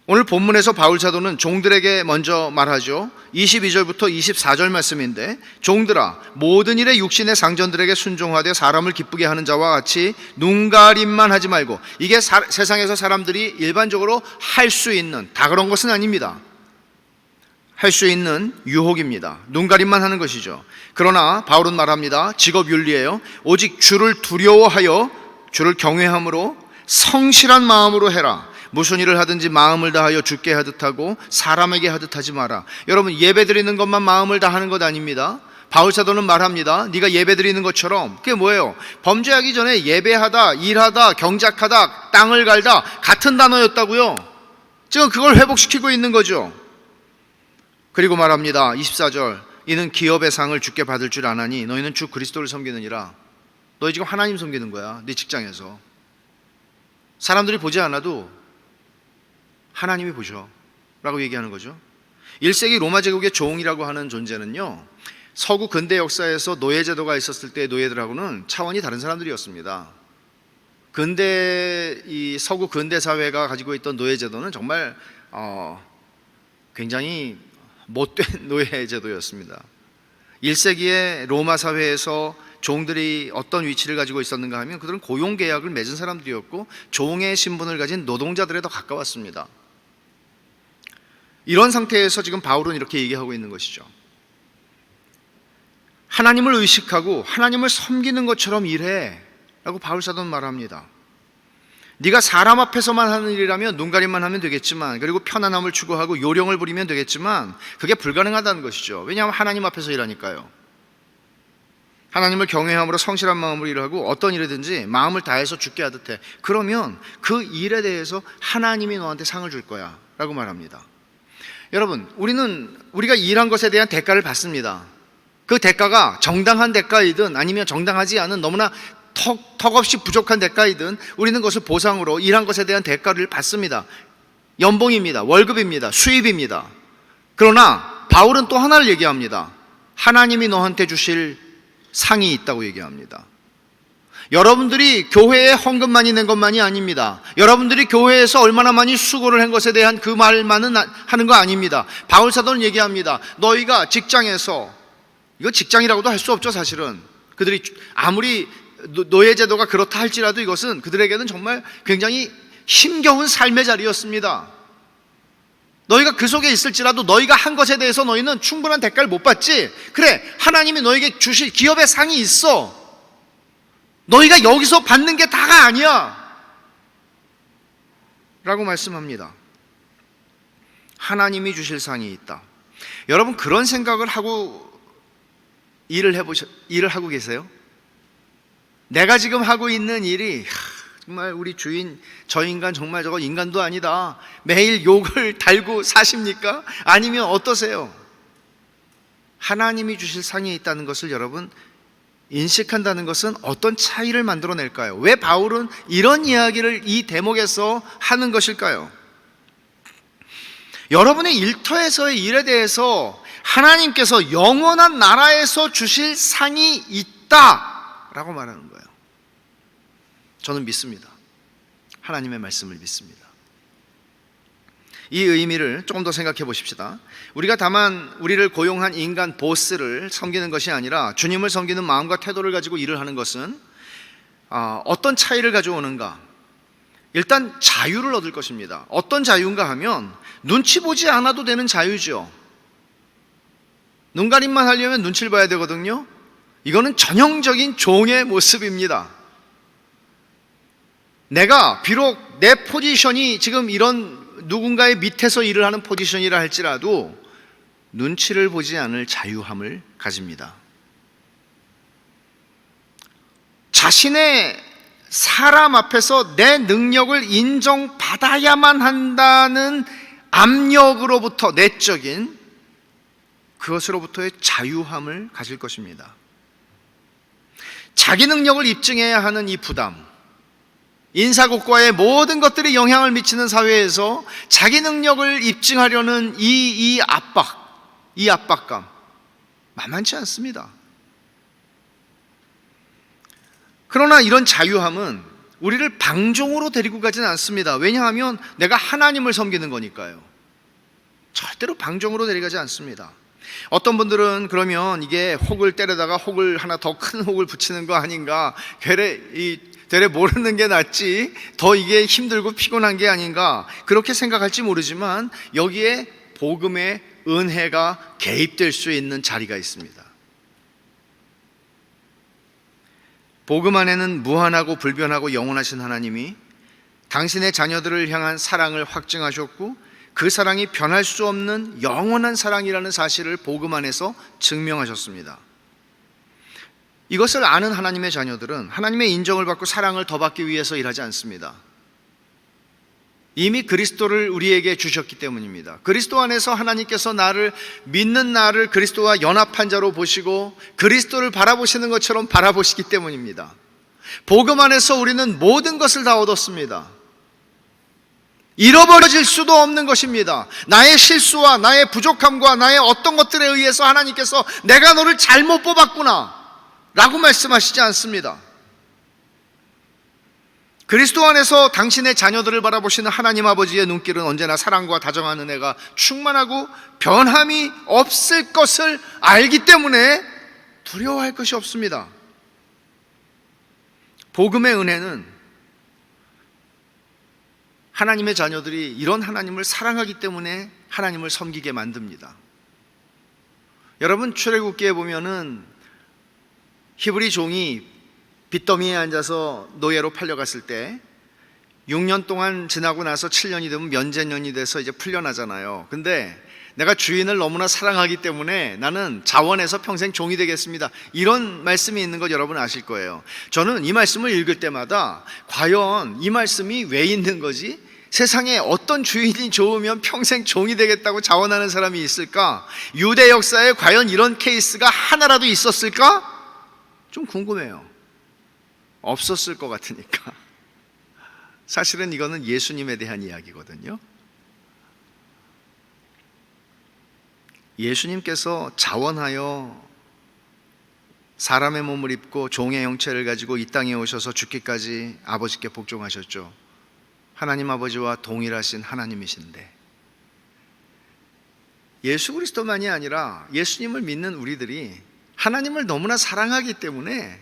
S1: 오늘 본문에서 바울 사도는 종들에게 먼저 말하죠. 22절부터 24절 말씀인데, 종들아 모든 일에 육신의 상전들에게 순종하되 사람을 기쁘게 하는 자와 같이 눈가림만 하지 말고, 이게 세상에서 사람들이 일반적으로 할 수 있는, 다 그런 것은 아닙니다. 할 수 있는 유혹입니다. 눈가림만 하는 것이죠. 그러나 바울은 말합니다. 직업 윤리예요. 오직 주를 두려워하여 주를 경외함으로 성실한 마음으로 해라. 무슨 일을 하든지 마음을 다하여 주께 하듯 하고 사람에게 하듯 하지 마라. 여러분, 예배 드리는 것만 마음을 다하는 것 아닙니다. 바울 사도는 말합니다. 네가 예배 드리는 것처럼, 그게 뭐예요? 범죄하기 전에 예배하다, 일하다, 경작하다, 땅을 갈다 같은 단어였다고요. 지금 그걸 회복시키고 있는 거죠. 그리고 말합니다. 24절, 이는 기업의 상을 주께 받을 줄 아나니 너희는 주 그리스도를 섬기느니라. 너희 지금 하나님 섬기는 거야. 네 직장에서 사람들이 보지 않아도 하나님이 보셔 라고 얘기하는 거죠. 1세기 로마 제국의 종이라고 하는 존재는요, 서구 근대 역사에서 노예제도가 있었을 때의 노예들하고는 차원이 다른 사람들이었습니다. 이 서구 근대 사회가 가지고 있던 노예제도는 정말 굉장히 못된 노예제도였습니다. 1세기의 로마 사회에서 종들이 어떤 위치를 가지고 있었는가 하면 그들은 고용계약을 맺은 사람들이었고 종의 신분을 가진 노동자들에 더 가까웠습니다. 이런 상태에서 지금 바울은 이렇게 얘기하고 있는 것이죠. 하나님을 의식하고 하나님을 섬기는 것처럼 일해 라고 바울 사도는 말합니다. 네가 사람 앞에서만 하는 일이라면 눈가림만 하면 되겠지만, 그리고 편안함을 추구하고 요령을 부리면 되겠지만, 그게 불가능하다는 것이죠. 왜냐하면 하나님 앞에서 일하니까요. 하나님을 경외함으로 성실한 마음으로 일하고 어떤 일이든지 마음을 다해서 주께 하듯 해. 그러면 그 일에 대해서 하나님이 너한테 상을 줄 거야 라고 말합니다. 여러분, 우리가 일한 것에 대한 대가를 받습니다. 그 대가가 정당한 대가이든 아니면 정당하지 않은 너무나 턱없이 부족한 대가이든 우리는 그것을 보상으로 일한 것에 대한 대가를 받습니다. 연봉입니다. 월급입니다. 수입입니다. 그러나 바울은 또 하나를 얘기합니다. 하나님이 너한테 주실 상이 있다고 얘기합니다. 여러분들이 교회에 헌금 많이 낸 것만이 아닙니다. 여러분들이 교회에서 얼마나 많이 수고를 한 것에 대한 그 말만은 하는 거 아닙니다. 바울 사도는 얘기합니다. 너희가 직장에서, 이거 직장이라고도 할 수 없죠 사실은. 그들이 아무리 노예제도가 그렇다 할지라도 이것은 그들에게는 정말 굉장히 힘겨운 삶의 자리였습니다. 너희가 그 속에 있을지라도 너희가 한 것에 대해서 너희는 충분한 대가를 못 받지. 그래, 하나님이 너에게 주실 기업의 상이 있어. 너희가 여기서 받는 게 다가 아니야 라고 말씀합니다. 하나님이 주실 상이 있다. 여러분, 그런 생각을 하고 일을 하고 계세요? 내가 지금 하고 있는 일이 정말 우리 주인 저 인간 정말 저거 인간도 아니다, 매일 욕을 달고 사십니까? 아니면 어떠세요? 하나님이 주실 상이 있다는 것을 여러분 인식한다는 것은 어떤 차이를 만들어낼까요? 왜 바울은 이런 이야기를 이 대목에서 하는 것일까요? 여러분의 일터에서의 일에 대해서 하나님께서 영원한 나라에서 주실 상이 있다라고 말하는 거예요. 저는 믿습니다. 하나님의 말씀을 믿습니다. 이 의미를 조금 더 생각해 보십시다. 우리가 다만 우리를 고용한 인간 보스를 섬기는 것이 아니라 주님을 섬기는 마음과 태도를 가지고 일을 하는 것은 어떤 차이를 가져오는가? 일단 자유를 얻을 것입니다. 어떤 자유인가 하면 눈치 보지 않아도 되는 자유죠. 눈가림만 하려면 눈치를 봐야 되거든요. 이거는 전형적인 종의 모습입니다. 내가 비록 내 포지션이 지금 이런 누군가의 밑에서 일을 하는 포지션이라 할지라도 눈치를 보지 않을 자유함을 가집니다. 자신의 사람 앞에서 내 능력을 인정받아야만 한다는 압력으로부터, 내적인 그것으로부터의 자유함을 가질 것입니다. 자기 능력을 입증해야 하는 이 부담, 인사고과의 모든 것들이 영향을 미치는 사회에서 자기 능력을 입증하려는 이 압박감 만만치 않습니다. 그러나 이런 자유함은 우리를 방종으로 데리고 가지는 않습니다. 왜냐하면 내가 하나님을 섬기는 거니까요. 절대로 방종으로 데려가지 않습니다. 어떤 분들은 그러면 이게 혹을 때려다가 혹을 하나 더 큰 혹을 붙이는 거 아닌가, 되레 모르는 게 낫지, 더 이게 힘들고 피곤한 게 아닌가, 그렇게 생각할지 모르지만 여기에 복음의 은혜가 개입될 수 있는 자리가 있습니다. 복음 안에는 무한하고 불변하고 영원하신 하나님이 당신의 자녀들을 향한 사랑을 확증하셨고, 그 사랑이 변할 수 없는 영원한 사랑이라는 사실을 복음 안에서 증명하셨습니다. 이것을 아는 하나님의 자녀들은 하나님의 인정을 받고 사랑을 더 받기 위해서 일하지 않습니다. 이미 그리스도를 우리에게 주셨기 때문입니다. 그리스도 안에서 하나님께서 믿는 나를 그리스도와 연합한 자로 보시고 그리스도를 바라보시는 것처럼 바라보시기 때문입니다. 복음 안에서 우리는 모든 것을 다 얻었습니다. 잃어버려질 수도 없는 것입니다. 나의 실수와 나의 부족함과 나의 어떤 것들에 의해서 하나님께서 내가 너를 잘못 뽑았구나 라고 말씀하시지 않습니다. 그리스도 안에서 당신의 자녀들을 바라보시는 하나님 아버지의 눈길은 언제나 사랑과 다정한 은혜가 충만하고 변함이 없을 것을 알기 때문에 두려워할 것이 없습니다. 복음의 은혜는 하나님의 자녀들이 이런 하나님을 사랑하기 때문에 하나님을 섬기게 만듭니다. 여러분, 출애굽기에 보면은 히브리 종이 빚더미에 앉아서 노예로 팔려갔을 때 6년 동안 지나고 나서 7년이 되면 면제년이 돼서 이제 풀려나잖아요. 근데 내가 주인을 너무나 사랑하기 때문에 나는 자원해서 평생 종이 되겠습니다, 이런 말씀이 있는 것 여러분 아실 거예요. 저는 이 말씀을 읽을 때마다 과연 이 말씀이 왜 있는 거지? 세상에 어떤 주인이 좋으면 평생 종이 되겠다고 자원하는 사람이 있을까? 유대 역사에 과연 이런 케이스가 하나라도 있었을까? 좀 궁금해요. 없었을 것 같으니까. 사실은 이거는 예수님에 대한 이야기거든요. 예수님께서 자원하여 사람의 몸을 입고 종의 형체를 가지고 이 땅에 오셔서 죽기까지 아버지께 복종하셨죠. 하나님 아버지와 동일하신 하나님이신데, 예수 그리스도만이 아니라 예수님을 믿는 우리들이 하나님을 너무나 사랑하기 때문에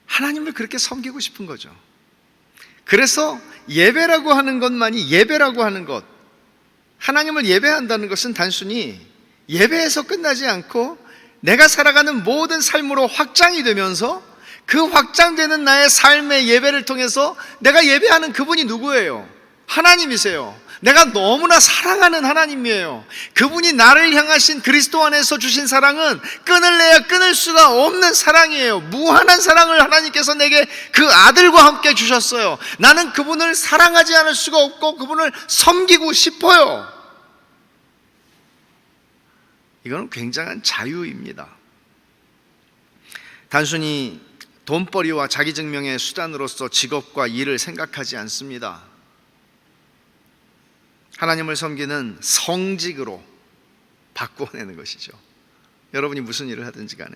S1: 하나님을 그렇게 섬기고 싶은 거죠. 그래서 예배라고 하는 것만이, 예배라고 하는 것, 하나님을 예배한다는 것은 단순히 예배에서 끝나지 않고 내가 살아가는 모든 삶으로 확장이 되면서 그 확장되는 나의 삶의 예배를 통해서 내가 예배하는 그분이 누구예요? 하나님이세요. 내가 너무나 사랑하는 하나님이에요. 그분이 나를 향하신 그리스도 안에서 주신 사랑은 끊을래야 끊을 수가 없는 사랑이에요. 무한한 사랑을 하나님께서 내게 그 아들과 함께 주셨어요. 나는 그분을 사랑하지 않을 수가 없고 그분을 섬기고 싶어요. 이건 굉장한 자유입니다. 단순히 돈벌이와 자기증명의 수단으로서 직업과 일을 생각하지 않습니다. 하나님을 섬기는 성직으로 바꾸어내는 것이죠. 여러분이 무슨 일을 하든지 간에.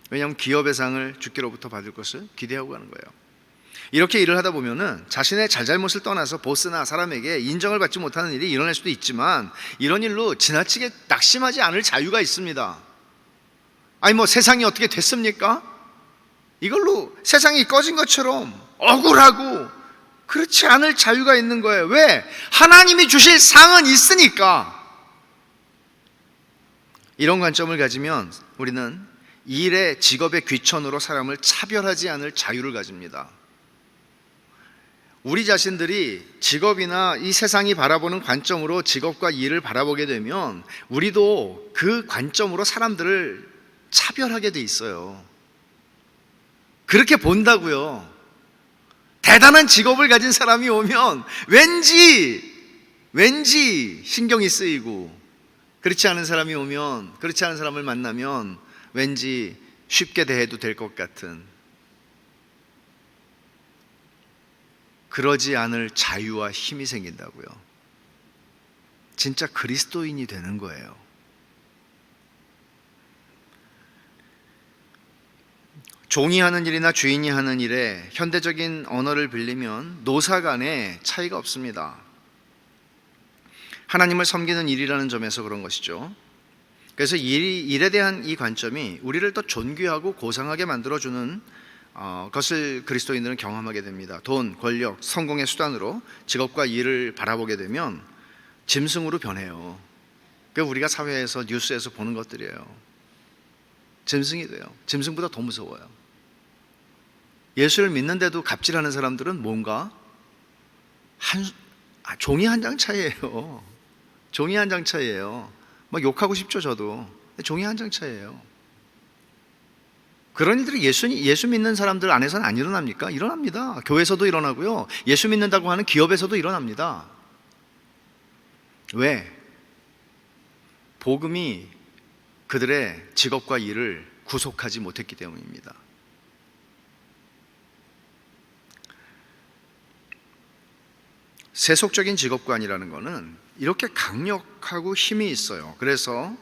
S1: 왜냐하면 기업의 상을 주께로부터 받을 것을 기대하고 가는 거예요. 이렇게 일을 하다 보면은 자신의 잘잘못을 떠나서 보스나 사람에게 인정을 받지 못하는 일이 일어날 수도 있지만, 이런 일로 지나치게 낙심하지 않을 자유가 있습니다. 아니 뭐 세상이 어떻게 됐습니까? 이걸로 세상이 꺼진 것처럼 억울하고 그렇지 않을 자유가 있는 거예요. 왜? 하나님이 주실 상은 있으니까. 이런 관점을 가지면 우리는 일의, 직업의 귀천으로 사람을 차별하지 않을 자유를 가집니다. 우리 자신들이 직업이나 이 세상이 바라보는 관점으로 직업과 일을 바라보게 되면 우리도 그 관점으로 사람들을 차별하게 돼 있어요. 그렇게 본다고요. 대단한 직업을 가진 사람이 오면 왠지 신경이 쓰이고, 그렇지 않은 사람이 오면, 그렇지 않은 사람을 만나면 왠지 쉽게 대해도 될 것 같은, 그러지 않을 자유와 힘이 생긴다고요. 진짜 그리스도인이 되는 거예요. 종이 하는 일이나 주인이 하는 일에 현대적인 언어를 빌리면 노사 간에 차이가 없습니다. 하나님을 섬기는 일이라는 점에서 그런 것이죠. 그래서 일에 대한 이 관점이 우리를 더 존귀하고 고상하게 만들어주는 것을 그리스도인들은 경험하게 됩니다. 돈, 권력, 성공의 수단으로 직업과 일을 바라보게 되면 짐승으로 변해요. 그게 우리가 사회에서, 뉴스에서 보는 것들이에요. 짐승이 돼요. 짐승보다 더 무서워요. 예수를 믿는데도 갑질하는 사람들은 뭔가 종이 한 장 차이예요. 종이 한 장 차이예요. 막 욕하고 싶죠, 저도. 종이 한 장 차이예요. 그런 일들이 예수 믿는 사람들 안에서는 안 일어납니까? 일어납니다. 교회에서도 일어나고요, 예수 믿는다고 하는 기업에서도 일어납니다. 왜? 복음이 그들의 직업과 일을 구속하지 못했기 때문입니다. 세속적인 직업관이라는 것은 이렇게 강력하고 힘이 있어요. 그래서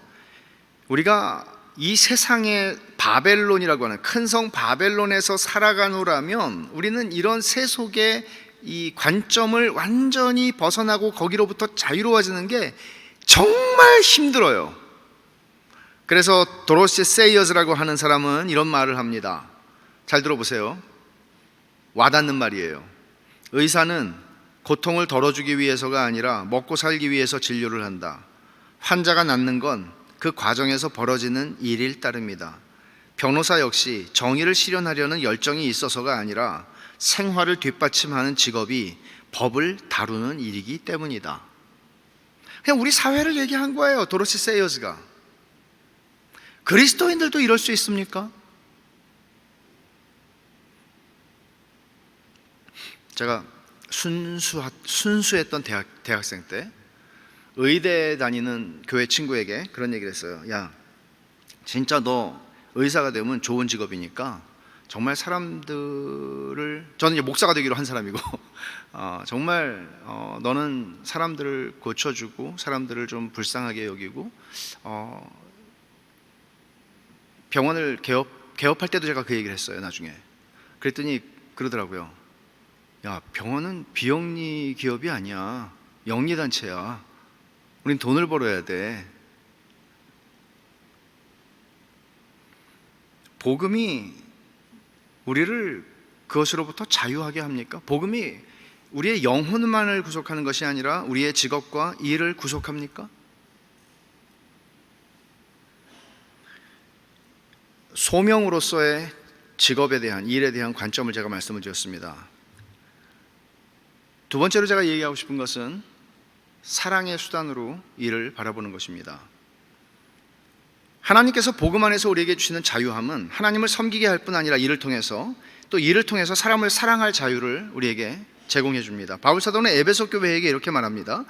S1: 우리가 이 세상의 바벨론이라고 하는 큰 성 바벨론에서 살아가노라면 우리는 이런 세속의 이 관점을 완전히 벗어나고 거기로부터 자유로워지는 게 정말 힘들어요. 그래서 도로시 세이어스라고 하는 사람은 이런 말을 합니다. 잘 들어보세요. 와닿는 말이에요. 의사는 고통을 덜어주기 위해서가 아니라 먹고 살기 위해서 진료를 한다. 환자가 낫는 건 그 과정에서 벌어지는 일일 따릅니다. 변호사 역시 정의를 실현하려는 열정이 있어서가 아니라 생활을 뒷받침하는 직업이 법을 다루는 일이기 때문이다. 그냥 우리 사회를 얘기한 거예요. 도로시 세이어스가. 그리스도인들도 이럴 수 있습니까? 제가 순수했던 대학생 때 의대 다니는 교회 친구에게 그런 얘기를 했어요. 야, 진짜 너 의사가 되면 좋은 직업이니까 정말 사람들을, 저는 이제 목사가 되기로 한 사람이고 정말 너는 사람들을 고쳐주고 사람들을 좀 불쌍하게 여기고 병원을 개업할 때도 제가 그 얘기를 했어요. 나중에 그랬더니 그러더라고요. 야, 병원은 비영리 기업이 아니야. 영리단체야. 우린 돈을 벌어야 돼. 복음이 우리를 그것으로부터 자유하게 합니까? 복음이 우리의 영혼만을 구속하는 것이 아니라 우리의 직업과 일을 구속합니까? 소명으로서의 직업에 대한, 일에 대한 관점을 제가 말씀을 드렸습니다. 두 번째로 제가 얘기하고 싶은 것은 사랑의 수단으로 일을 바라보는 것입니다. 하나님께서 복음 안에서 우리에게 주시는 자유함은 하나님을 섬기게 할 뿐 아니라 이를 통해서, 또 이를 통해서 사람을 사랑할 자유를 우리에게 제공해 줍니다. 바울 사도는 에베소 교회에게 이렇게 말합니다.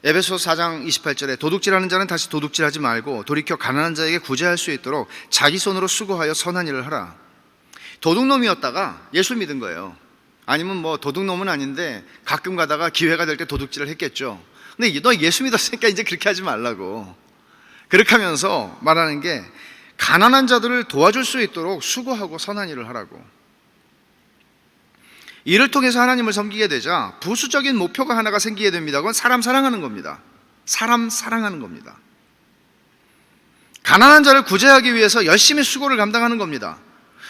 S1: 에베소 4장 28절에 도둑질하는 자는 다시 도둑질하지 말고 돌이켜 가난한 자에게 구제할 수 있도록 자기 손으로 수고하여 선한 일을 하라. 도둑놈이었다가 예수 믿은 거예요. 아니면 뭐 도둑놈은 아닌데 가끔 가다가 기회가 될 때 도둑질을 했겠죠. 근데 너 예수 믿었으니까 이제 그렇게 하지 말라고. 그렇게 하면서 말하는 게 가난한 자들을 도와줄 수 있도록 수고하고 선한 일을 하라고. 이를 통해서 하나님을 섬기게 되자 부수적인 목표가 하나가 생기게 됩니다. 그건 사람 사랑하는 겁니다. 사람 사랑하는 겁니다. 가난한 자를 구제하기 위해서 열심히 수고를 감당하는 겁니다.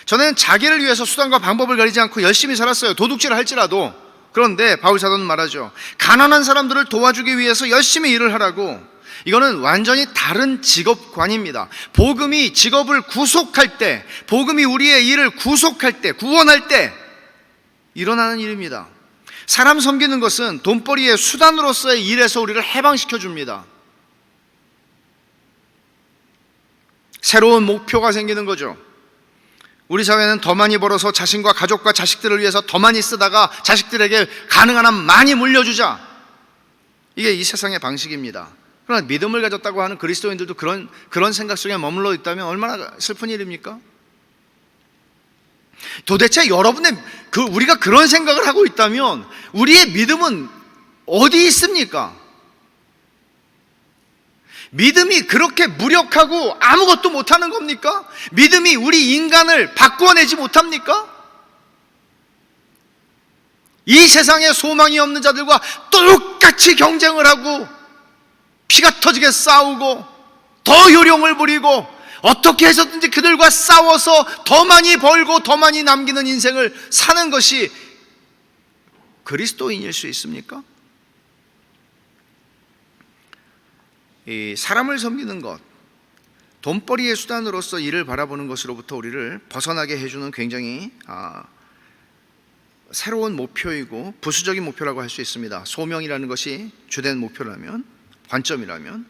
S1: 저는 자기를 위해서 수단과 방법을 가리지 않고 열심히 살았어요. 도둑질을 할지라도. 그런데 바울 사도는 말하죠. 가난한 사람들을 도와주기 위해서 열심히 일을 하라고. 이거는 완전히 다른 직업관입니다. 복음이 직업을 구속할 때, 복음이 우리의 일을 구속할 때, 구원할 때 일어나는 일입니다. 사람 섬기는 것은 돈벌이의 수단으로서의 일에서 우리를 해방시켜 줍니다. 새로운 목표가 생기는 거죠. 우리 사회는 더 많이 벌어서 자신과 가족과 자식들을 위해서 더 많이 쓰다가 자식들에게 가능한 한 많이 물려주자. 이게 이 세상의 방식입니다. 그러나 믿음을 가졌다고 하는 그리스도인들도 그런 생각 속에 머물러 있다면 얼마나 슬픈 일입니까? 도대체 여러분의 우리가 그런 생각을 하고 있다면 우리의 믿음은 어디 있습니까? 믿음이 그렇게 무력하고 아무것도 못하는 겁니까? 믿음이 우리 인간을 바꾸어내지 못합니까? 이 세상에 소망이 없는 자들과 똑같이 경쟁을 하고 피가 터지게 싸우고 더 요령을 부리고 어떻게 해서든지 그들과 싸워서 더 많이 벌고 더 많이 남기는 인생을 사는 것이 그리스도인일 수 있습니까? 이 사람을 섬기는 것, 돈벌이의 수단으로서 일을 바라보는 것으로부터 우리를 벗어나게 해주는 굉장히 새로운 목표이고 부수적인 목표라고 할 수 있습니다. 소명이라는 것이 주된 목표라면, 관점이라면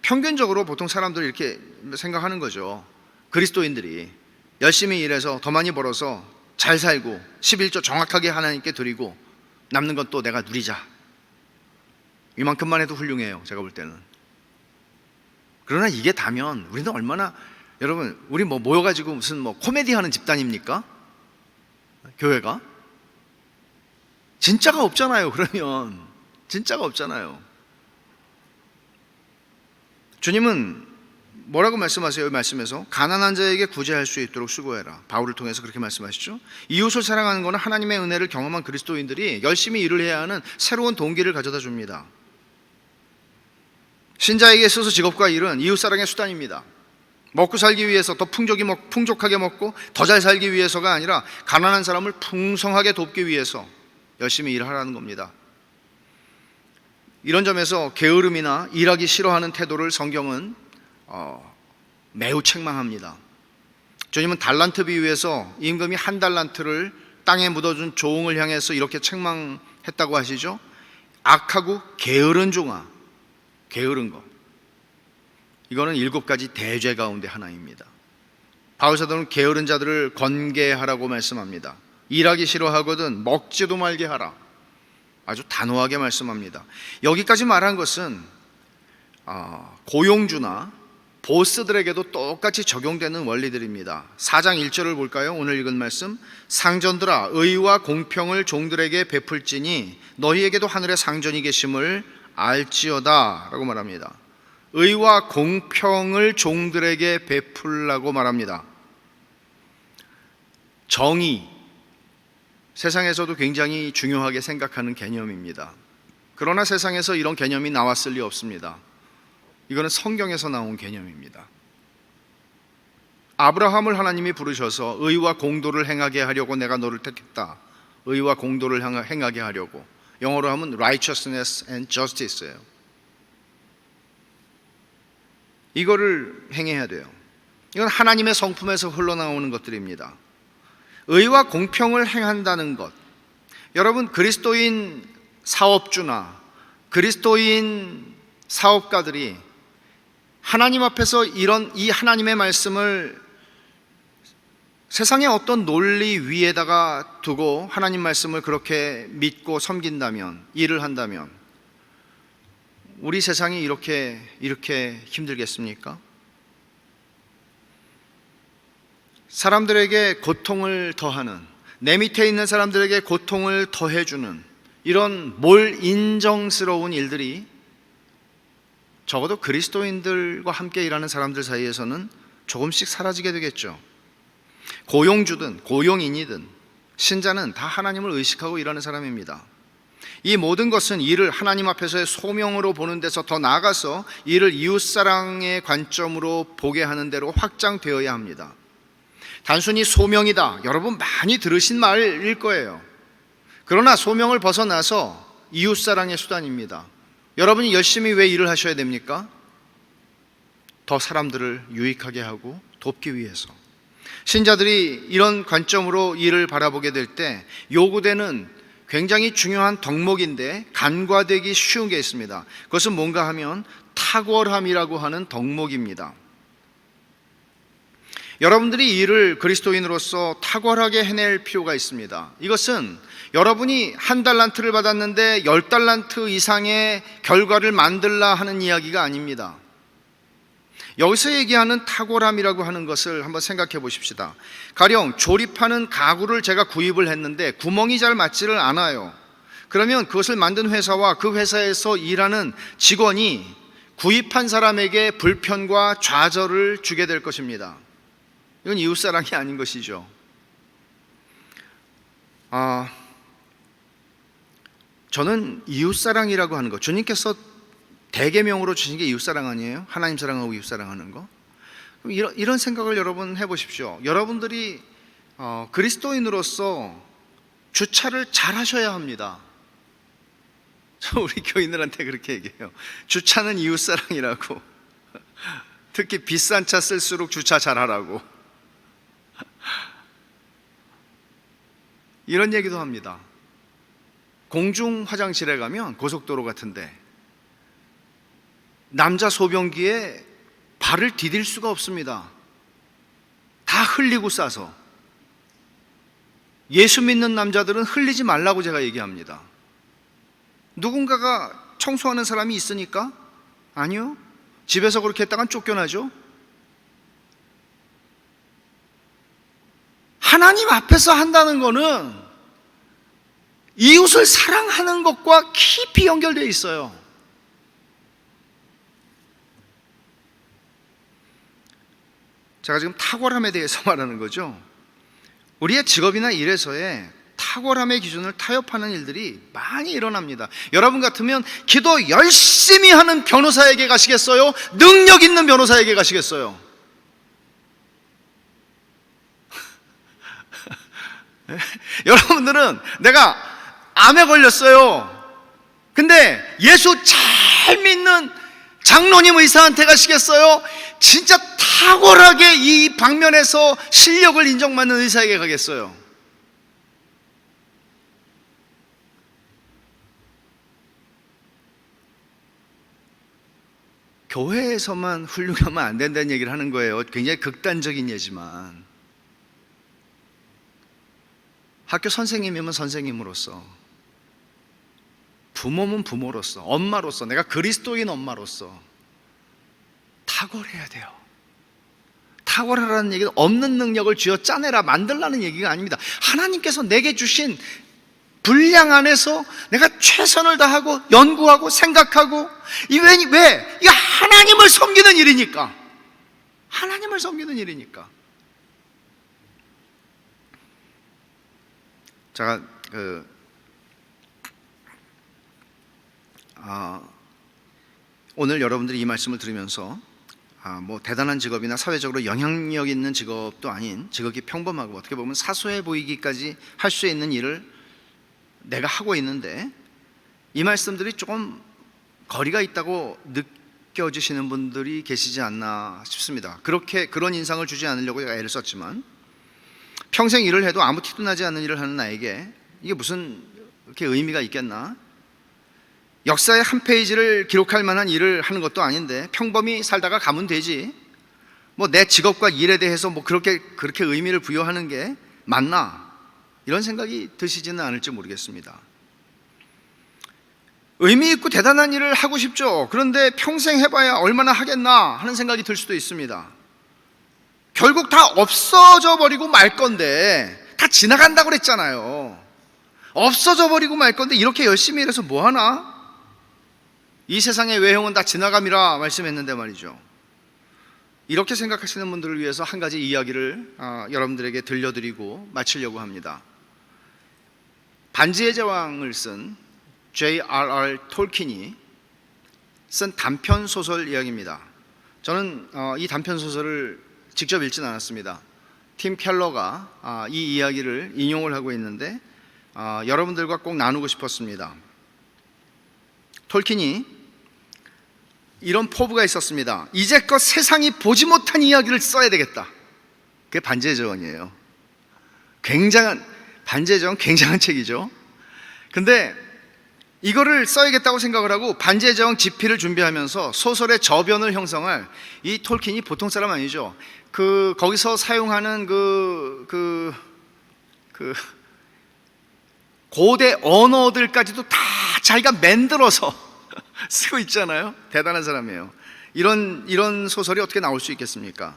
S1: 평균적으로 보통 사람들이 이렇게 생각하는 거죠. 그리스도인들이 열심히 일해서 더 많이 벌어서 잘 살고 11조 정확하게 하나님께 드리고 남는 건 또 내가 누리자. 이만큼만 해도 훌륭해요. 제가 볼 때는. 그러나 이게 다면 우리는 얼마나, 여러분 우리 뭐 모여가지고 무슨 뭐 코미디 하는 집단입니까? 교회가? 진짜가 없잖아요. 그러면 진짜가 없잖아요. 주님은 뭐라고 말씀하세요? 이 말씀에서 가난한 자에게 구제할 수 있도록 수고해라. 바울을 통해서 그렇게 말씀하시죠. 이웃을 사랑하는 것은 하나님의 은혜를 경험한 그리스도인들이 열심히 일을 해야 하는 새로운 동기를 가져다 줍니다. 신자에게 있어서 직업과 일은 이웃사랑의 수단입니다. 먹고 살기 위해서 더 풍족하게 먹고 더 잘 살기 위해서가 아니라 가난한 사람을 풍성하게 돕기 위해서 열심히 일하라는 겁니다. 이런 점에서 게으름이나 일하기 싫어하는 태도를 성경은 매우 책망합니다. 주님은 달란트 비유에서 임금이 한 달란트를 땅에 묻어준 종을 향해서 이렇게 책망했다고 하시죠? 악하고 게으른 종아, 게으른 것. 이거는 7가지 대죄 가운데 하나입니다. 바울사도는 게으른 자들을 권계하라고 말씀합니다. 일하기 싫어하거든 먹지도 말게 하라. 아주 단호하게 말씀합니다. 여기까지 말한 것은 고용주나 보스들에게도 똑같이 적용되는 원리들입니다. 4장 1절을 볼까요? 오늘 읽은 말씀. 상전들아, 의와 공평을 종들에게 베풀지니 너희에게도 하늘에 상전이 계심을 알지어다 라고 말합니다. 의와 공평을 종들에게 베풀라고 말합니다. 정의, 세상에서도 굉장히 중요하게 생각하는 개념입니다. 그러나 세상에서 이런 개념이 나왔을 리 없습니다. 이거는 성경에서 나온 개념입니다. 아브라함을 하나님이 부르셔서 의와 공도를 행하게 하려고 내가 너를 택했다. 의와 공도를 행하게 하려고. 영어로 하면 righteousness and justice예요. 이거를 행해야 돼요. 이건 하나님의 성품에서 흘러나오는 것들입니다. 의와 공평을 행한다는 것. 여러분, 그리스도인 사업주나 그리스도인 사업가들이 하나님 앞에서 이 하나님의 말씀을 세상의 어떤 논리 위에다가 두고 하나님 말씀을 그렇게 믿고 섬긴다면, 일을 한다면 우리 세상이 이렇게 힘들겠습니까? 사람들에게 고통을 더하는, 내 밑에 있는 사람들에게 고통을 더해주는 이런 몰인정스러운 일들이 적어도 그리스도인들과 함께 일하는 사람들 사이에서는 조금씩 사라지게 되겠죠. 고용주든 고용인이든 신자는 다 하나님을 의식하고 일하는 사람입니다. 이 모든 것은 이를 하나님 앞에서의 소명으로 보는 데서 더 나아가서 이를 이웃사랑의 관점으로 보게 하는 대로 확장되어야 합니다. 단순히 소명이다, 여러분 많이 들으신 말일 거예요. 그러나 소명을 벗어나서 이웃사랑의 수단입니다. 여러분이 열심히 왜 일을 하셔야 됩니까? 더 사람들을 유익하게 하고 돕기 위해서. 신자들이 이런 관점으로 일을 바라보게 될 때 요구되는 굉장히 중요한 덕목인데 간과되기 쉬운 게 있습니다. 그것은 뭔가 하면 탁월함이라고 하는 덕목입니다. 여러분들이 이 일을 그리스도인으로서 탁월하게 해낼 필요가 있습니다. 이것은 여러분이 1달란트를 받았는데 10달란트 이상의 결과를 만들라 하는 이야기가 아닙니다. 여기서 얘기하는 탁월함이라고 하는 것을 한번 생각해 보십시다. 가령 조립하는 가구를 제가 구입을 했는데 구멍이 잘 맞지를 않아요. 그러면 그것을 만든 회사와 그 회사에서 일하는 직원이 구입한 사람에게 불편과 좌절을 주게 될 것입니다. 이건 이웃사랑이 아닌 것이죠. 저는 이웃사랑이라고 하는 것, 주님께서 대계명으로 주신 게 이웃사랑 아니에요? 하나님 사랑하고 이웃사랑하는 거. 이런 생각을 여러분 해보십시오. 여러분들이 그리스도인으로서 주차를 잘 하셔야 합니다. 저 우리 교인들한테 그렇게 얘기해요. 주차는 이웃사랑이라고. 특히 비싼 차 쓸수록 주차 잘하라고. 이런 얘기도 합니다. 공중 화장실에 가면 고속도로 같은데 남자 소변기에 발을 디딜 수가 없습니다. 다 흘리고 싸서. 예수 믿는 남자들은 흘리지 말라고 제가 얘기합니다. 누군가가 청소하는 사람이 있으니까? 아니요. 집에서 그렇게 했다간 쫓겨나죠. 하나님 앞에서 한다는 거는 이웃을 사랑하는 것과 깊이 연결되어 있어요. 제가 지금 탁월함에 대해서 말하는 거죠. 우리의 직업이나 일에서의 탁월함의 기준을 타협하는 일들이 많이 일어납니다. 여러분 같으면 기도 열심히 하는 변호사에게 가시겠어요? 능력 있는 변호사에게 가시겠어요? 여러분들은 내가 암에 걸렸어요. 근데 예수 잘 믿는 장로님 의사한테 가시겠어요? 진짜 탁월하게 이 방면에서 실력을 인정받는 의사에게 가겠어요? 교회에서만 훌륭하면 안 된다는 얘기를 하는 거예요. 굉장히 극단적인 예지만, 학교 선생님이면 선생님으로서, 부모면 부모로서, 엄마로서, 내가 그리스도인 엄마로서 탁월해야 돼요. 탁월하라는 얘기는 없는 능력을 쥐어 짜내라 만들라는 얘기가 아닙니다. 하나님께서 내게 주신 분량 안에서 내가 최선을 다하고 연구하고 생각하고, 왜? 이게 하나님을 섬기는 일이니까. 하나님을 섬기는 일이니까. 제가 오늘 여러분들이 이 말씀을 들으면서 뭐 대단한 직업이나 사회적으로 영향력 있는 직업도 아닌, 직업이 평범하고 어떻게 보면 사소해 보이기까지 할 수 있는 일을 내가 하고 있는데, 이 말씀들이 조금 거리가 있다고 느껴지시는 분들이 계시지 않나 싶습니다. 그런 인상을 주지 않으려고 제가 애를 썼지만, 평생 일을 해도 아무 티도 나지 않는 일을 하는 나에게 이게 무슨 이렇게 의미가 있겠나? 역사의 한 페이지를 기록할 만한 일을 하는 것도 아닌데 평범히 살다가 가면 되지, 뭐 내 직업과 일에 대해서 뭐 그렇게 의미를 부여하는 게 맞나? 이런 생각이 드시지는 않을지 모르겠습니다. 의미 있고 대단한 일을 하고 싶죠. 그런데 평생 해봐야 얼마나 하겠나 하는 생각이 들 수도 있습니다. 결국 다 없어져 버리고 말 건데, 다 지나간다고 그랬잖아요. 없어져 버리고 말 건데 이렇게 열심히 일해서 뭐 하나? 이 세상의 외형은 다 지나감이라 말씀했는데 말이죠. 이렇게 생각하시는 분들을 위해서 한 가지 이야기를 여러분들에게 들려드리고 마치려고 합니다. 반지의 제왕을 쓴 J.R.R. 톨킨이 쓴 단편 소설 이야기입니다. 저는 이 단편 소설을 직접 읽진 않았습니다. 팀 켈러가 이 이야기를 인용을 하고 있는데 여러분들과 꼭 나누고 싶었습니다. 톨킨이 이런 포부가 있었습니다. 이제껏 세상이 보지 못한 이야기를 써야 되겠다. 그게 반지의 제왕이에요. 반지의 제왕 굉장한 책이죠. 근데 이거를 써야겠다고 생각을 하고 반지의 제왕 집필을 준비하면서 소설의 저변을 형성할, 이 톨킨이 보통 사람 아니죠. 거기서 사용하는 고대 언어들까지도 다 자기가 만들어서 쓰고 있잖아요. 대단한 사람이에요. 이런 소설이 어떻게 나올 수 있겠습니까?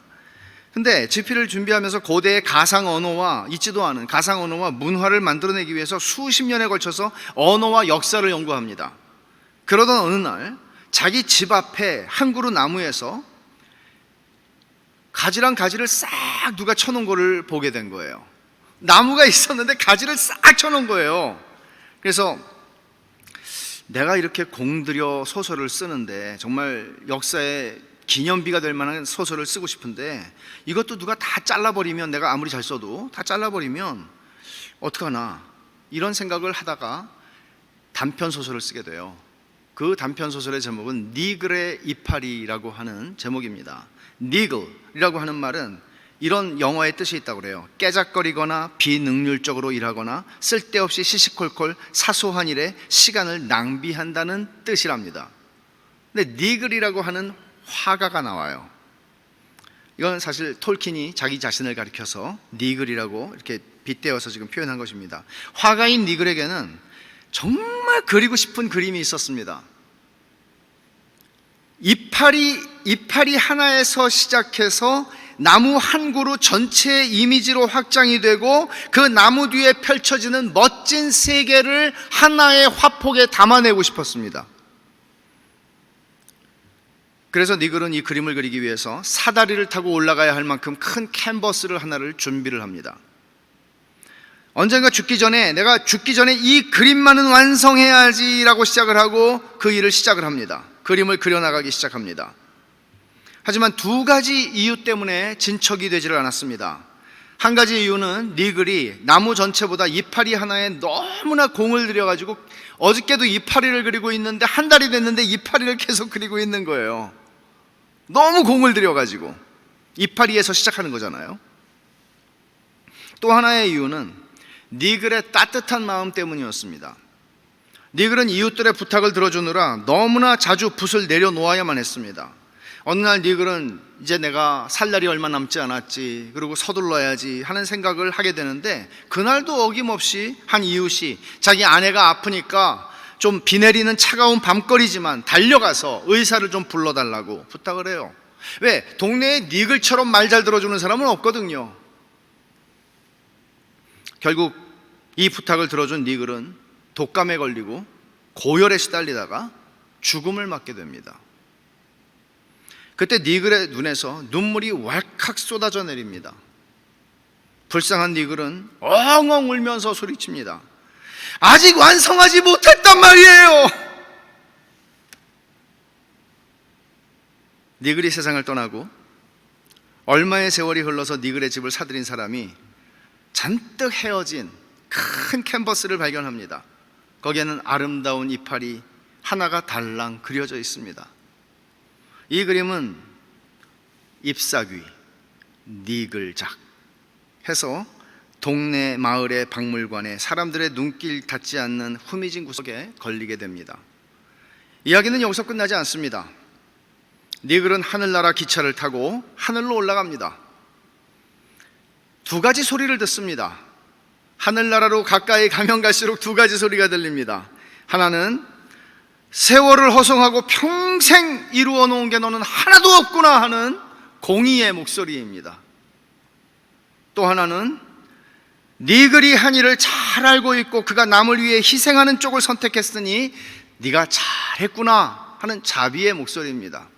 S1: 근데 집필을 준비하면서 고대의 가상 언어와, 있지도 않은 가상 언어와 문화를 만들어내기 위해서 수십 년에 걸쳐서 언어와 역사를 연구합니다. 그러던 어느 날 자기 집 앞에 한 그루 나무에서 가지랑 가지를 싹 누가 쳐놓은 거를 보게 된 거예요. 나무가 있었는데 가지를 싹 쳐놓은 거예요. 그래서 내가 이렇게 공들여 소설을 쓰는데, 정말 역사에 기념비가 될 만한 소설을 쓰고 싶은데 이것도 누가 다 잘라버리면, 내가 아무리 잘 써도 다 잘라버리면 어떡하나, 이런 생각을 하다가 단편 소설을 쓰게 돼요. 그 단편 소설의 제목은 니글의 이파리라고 하는 제목입니다. 니글이라고 하는 말은 이런 영어의 뜻이 있다고 그래요. 깨작거리거나 비능률적으로 일하거나 쓸데없이 시시콜콜 사소한 일에 시간을 낭비한다는 뜻이랍니다. 근데 니글이라고 하는 화가가 나와요. 이건 사실 톨킨이 자기 자신을 가리켜서 니글이라고 이렇게 빗대어서 지금 표현한 것입니다. 화가인 니글에게는 정말 그리고 싶은 그림이 있었습니다. 이파리 하나에서 시작해서 나무 한 그루 전체의 이미지로 확장이 되고 그 나무 뒤에 펼쳐지는 멋진 세계를 하나의 화폭에 담아내고 싶었습니다. 그래서 니글은 이 그림을 그리기 위해서 사다리를 타고 올라가야 할 만큼 큰 캔버스를 하나를 준비를 합니다. 언젠가 내가 죽기 전에 이 그림만은 완성해야지라고 시작을 하고 그 일을 시작을 합니다. 그림을 그려나가기 시작합니다. 하지만 두 가지 이유 때문에 진척이 되지를 않았습니다. 한 가지 이유는 니글이 나무 전체보다 이파리 하나에 너무나 공을 들여가지고 어저께도 이파리를 그리고 있는데 한 달이 됐는데 이파리를 계속 그리고 있는 거예요. 너무 공을 들여가지고. 이파리에서 시작하는 거잖아요. 또 하나의 이유는 니글의 따뜻한 마음 때문이었습니다. 니글은 이웃들의 부탁을 들어주느라 너무나 자주 붓을 내려놓아야만 했습니다. 어느 날 니글은 이제 내가 살 날이 얼마 남지 않았지, 그리고 서둘러야지 하는 생각을 하게 되는데, 그날도 어김없이 한 이웃이 자기 아내가 아프니까 좀 비 내리는 차가운 밤거리지만 달려가서 의사를 좀 불러달라고 부탁을 해요. 왜? 동네에 니글처럼 말 잘 들어주는 사람은 없거든요. 결국 이 부탁을 들어준 니글은 독감에 걸리고 고열에 시달리다가 죽음을 맞게 됩니다. 그때 니글의 눈에서 눈물이 왈칵 쏟아져 내립니다. 불쌍한 니글은 엉엉 울면서 소리칩니다. 아직 완성하지 못했단 말이에요. 니글이 세상을 떠나고 얼마의 세월이 흘러서 니글의 집을 사들인 사람이 잔뜩 헤어진 큰 캔버스를 발견합니다. 거기에는 아름다운 이파리 하나가 달랑 그려져 있습니다. 이 그림은 잎사귀, 니글작 해서 동네 마을의 박물관에 사람들의 눈길 닿지 않는 후미진 구석에 걸리게 됩니다. 이야기는 여기서 끝나지 않습니다. 니글은 하늘나라 기차를 타고 하늘로 올라갑니다. 두 가지 소리를 듣습니다. 하늘나라로 가까이 가면 갈수록 두 가지 소리가 들립니다. 하나는 세월을 허송하고 평생 이루어 놓은 게 너는 하나도 없구나 하는 공의의 목소리입니다. 또 하나는 니글이 한 일을 잘 알고 있고 그가 남을 위해 희생하는 쪽을 선택했으니 네가 잘했구나 하는 자비의 목소리입니다.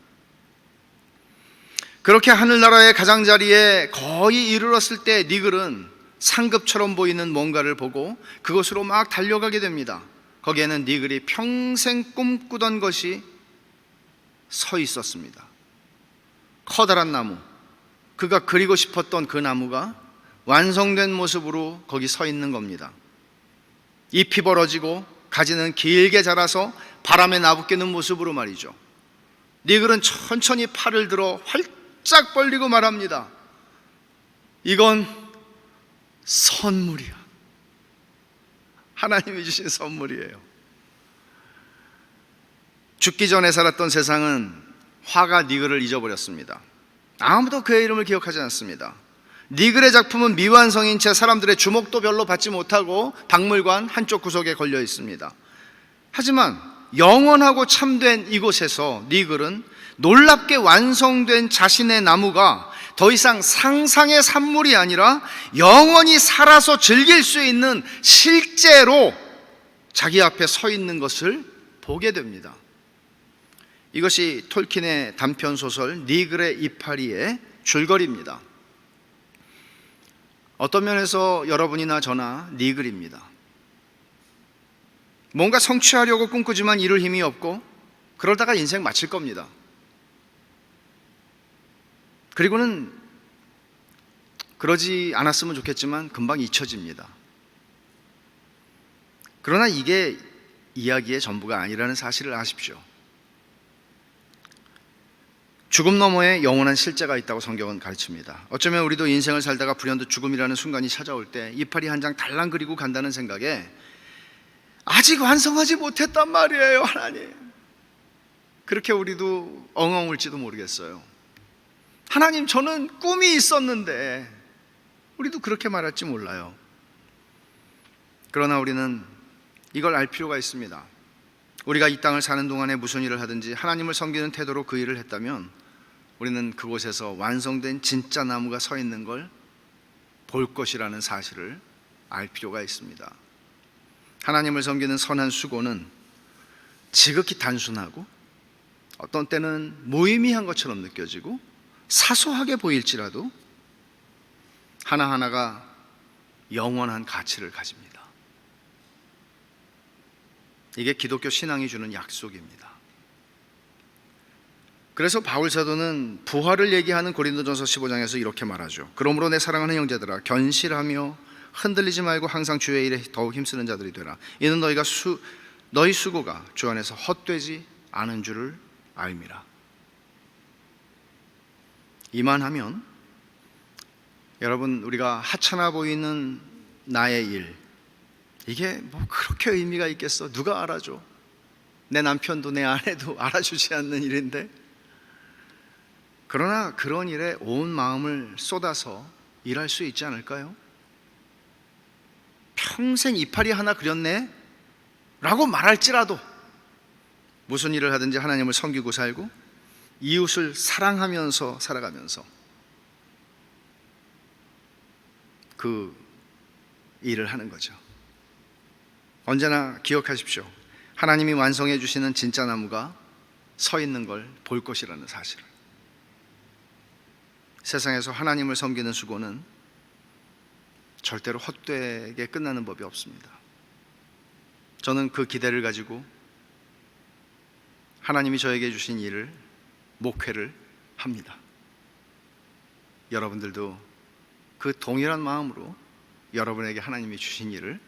S1: 그렇게 하늘나라의 가장자리에 거의 이르렀을 때 니글은 상급처럼 보이는 뭔가를 보고 그곳으로 막 달려가게 됩니다. 거기에는 니글이 평생 꿈꾸던 것이 서 있었습니다. 커다란 나무, 그가 그리고 싶었던 그 나무가 완성된 모습으로 거기 서 있는 겁니다. 잎이 벌어지고 가지는 길게 자라서 바람에 나부끼는 모습으로 말이죠. 니글은 천천히 팔을 들어 활짝 벌리고 말합니다. 이건 선물이야. 하나님이 주신 선물이에요. 죽기 전에 살았던 세상은 화가 니글을 잊어버렸습니다. 아무도 그의 이름을 기억하지 않습니다. 니글의 작품은 미완성인 채 사람들의 주목도 별로 받지 못하고 박물관 한쪽 구석에 걸려 있습니다. 하지만 영원하고 참된 이곳에서 니글은 놀랍게 완성된 자신의 나무가 더 이상 상상의 산물이 아니라 영원히 살아서 즐길 수 있는 실제로 자기 앞에 서 있는 것을 보게 됩니다. 이것이 톨킨의 단편소설 니글의 이파리의 줄거리입니다. 어떤 면에서 여러분이나 저나 니글입니다. 뭔가 성취하려고 꿈꾸지만 이룰 힘이 없고 그러다가 인생 마칠 겁니다. 그리고는 그러지 않았으면 좋겠지만 금방 잊혀집니다. 그러나 이게 이야기의 전부가 아니라는 사실을 아십시오. 죽음 너머에 영원한 실제가 있다고 성경은 가르칩니다. 어쩌면 우리도 인생을 살다가 불현듯 죽음이라는 순간이 찾아올 때 이파리 한 장 달랑 그리고 간다는 생각에 아직 완성하지 못했단 말이에요, 하나님. 그렇게 우리도 엉엉 울지도 모르겠어요. 하나님, 저는 꿈이 있었는데. 우리도 그렇게 말할지 몰라요. 그러나 우리는 이걸 알 필요가 있습니다. 우리가 이 땅을 사는 동안에 무슨 일을 하든지 하나님을 섬기는 태도로 그 일을 했다면 우리는 그곳에서 완성된 진짜 나무가 서 있는 걸 볼 것이라는 사실을 알 필요가 있습니다. 하나님을 섬기는 선한 수고는 지극히 단순하고 어떤 때는 무의미한 것처럼 느껴지고 사소하게 보일지라도 하나하나가 영원한 가치를 가집니다. 이게 기독교 신앙이 주는 약속입니다. 그래서 바울 사도는 부활을 얘기하는 고린도전서 15장에서 이렇게 말하죠. 그러므로 내 사랑하는 형제들아, 견실하며 흔들리지 말고 항상 주의 일에 더욱 힘쓰는 자들이 되라. 이는 너희 수고가 주 안에서 헛되지 않은 줄을 알미라. 이만하면 여러분, 우리가 하찮아 보이는 나의 일, 이게 뭐 그렇게 의미가 있겠어? 누가 알아줘? 내 남편도 내 아내도 알아주지 않는 일인데 그러나 그런 일에 온 마음을 쏟아서 일할 수 있지 않을까요? 평생 이파리 하나 그렸네? 라고 말할지라도 무슨 일을 하든지 하나님을 섬기고 살고 이웃을 사랑하면서 살아가면서 그 일을 하는 거죠. 언제나 기억하십시오. 하나님이 완성해 주시는 진짜 나무가 서 있는 걸 볼 것이라는 사실을. 세상에서 하나님을 섬기는 수고는 절대로 헛되게 끝나는 법이 없습니다. 저는 그 기대를 가지고 하나님이 저에게 주신 일을, 목회를 합니다. 여러분들도 그 동일한 마음으로 여러분에게 하나님이 주신 일을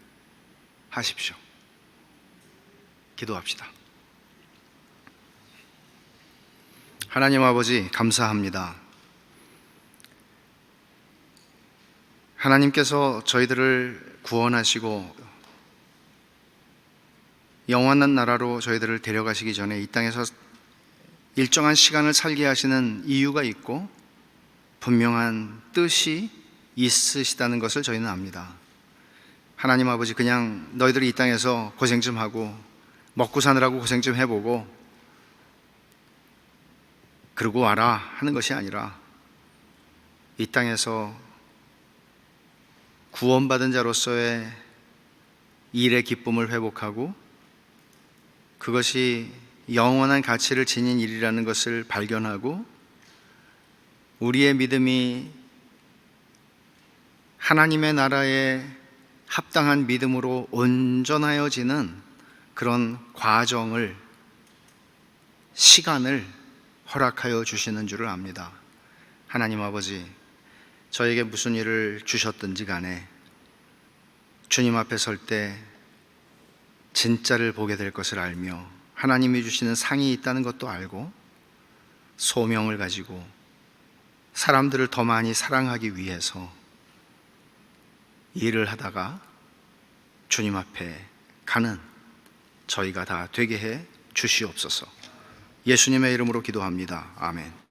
S1: 하십시오. 기도합시다. 하나님 아버지, 감사합니다. 하나님께서 저희들을 구원하시고 영원한 나라로 저희들을 데려가시기 전에 이 땅에서 일정한 시간을 살게 하시는 이유가 있고 분명한 뜻이 있으시다는 것을 저희는 압니다. 하나님 아버지, 그냥 너희들이 이 땅에서 고생 좀 하고 먹고 사느라고 고생 좀 해보고 그러고 와라 하는 것이 아니라 이 땅에서 구원받은 자로서의 일의 기쁨을 회복하고 그것이 영원한 가치를 지닌 일이라는 것을 발견하고 우리의 믿음이 하나님의 나라에 합당한 믿음으로 온전하여지는 그런 과정을, 시간을 허락하여 주시는 줄을 압니다. 하나님 아버지, 저에게 무슨 일을 주셨든지 간에 주님 앞에 설 때 진짜를 보게 될 것을 알며 하나님이 주시는 상이 있다는 것도 알고 소명을 가지고 사람들을 더 많이 사랑하기 위해서 일을 하다가 주님 앞에 가는 저희가 다 되게 해 주시옵소서. 예수님의 이름으로 기도합니다. 아멘.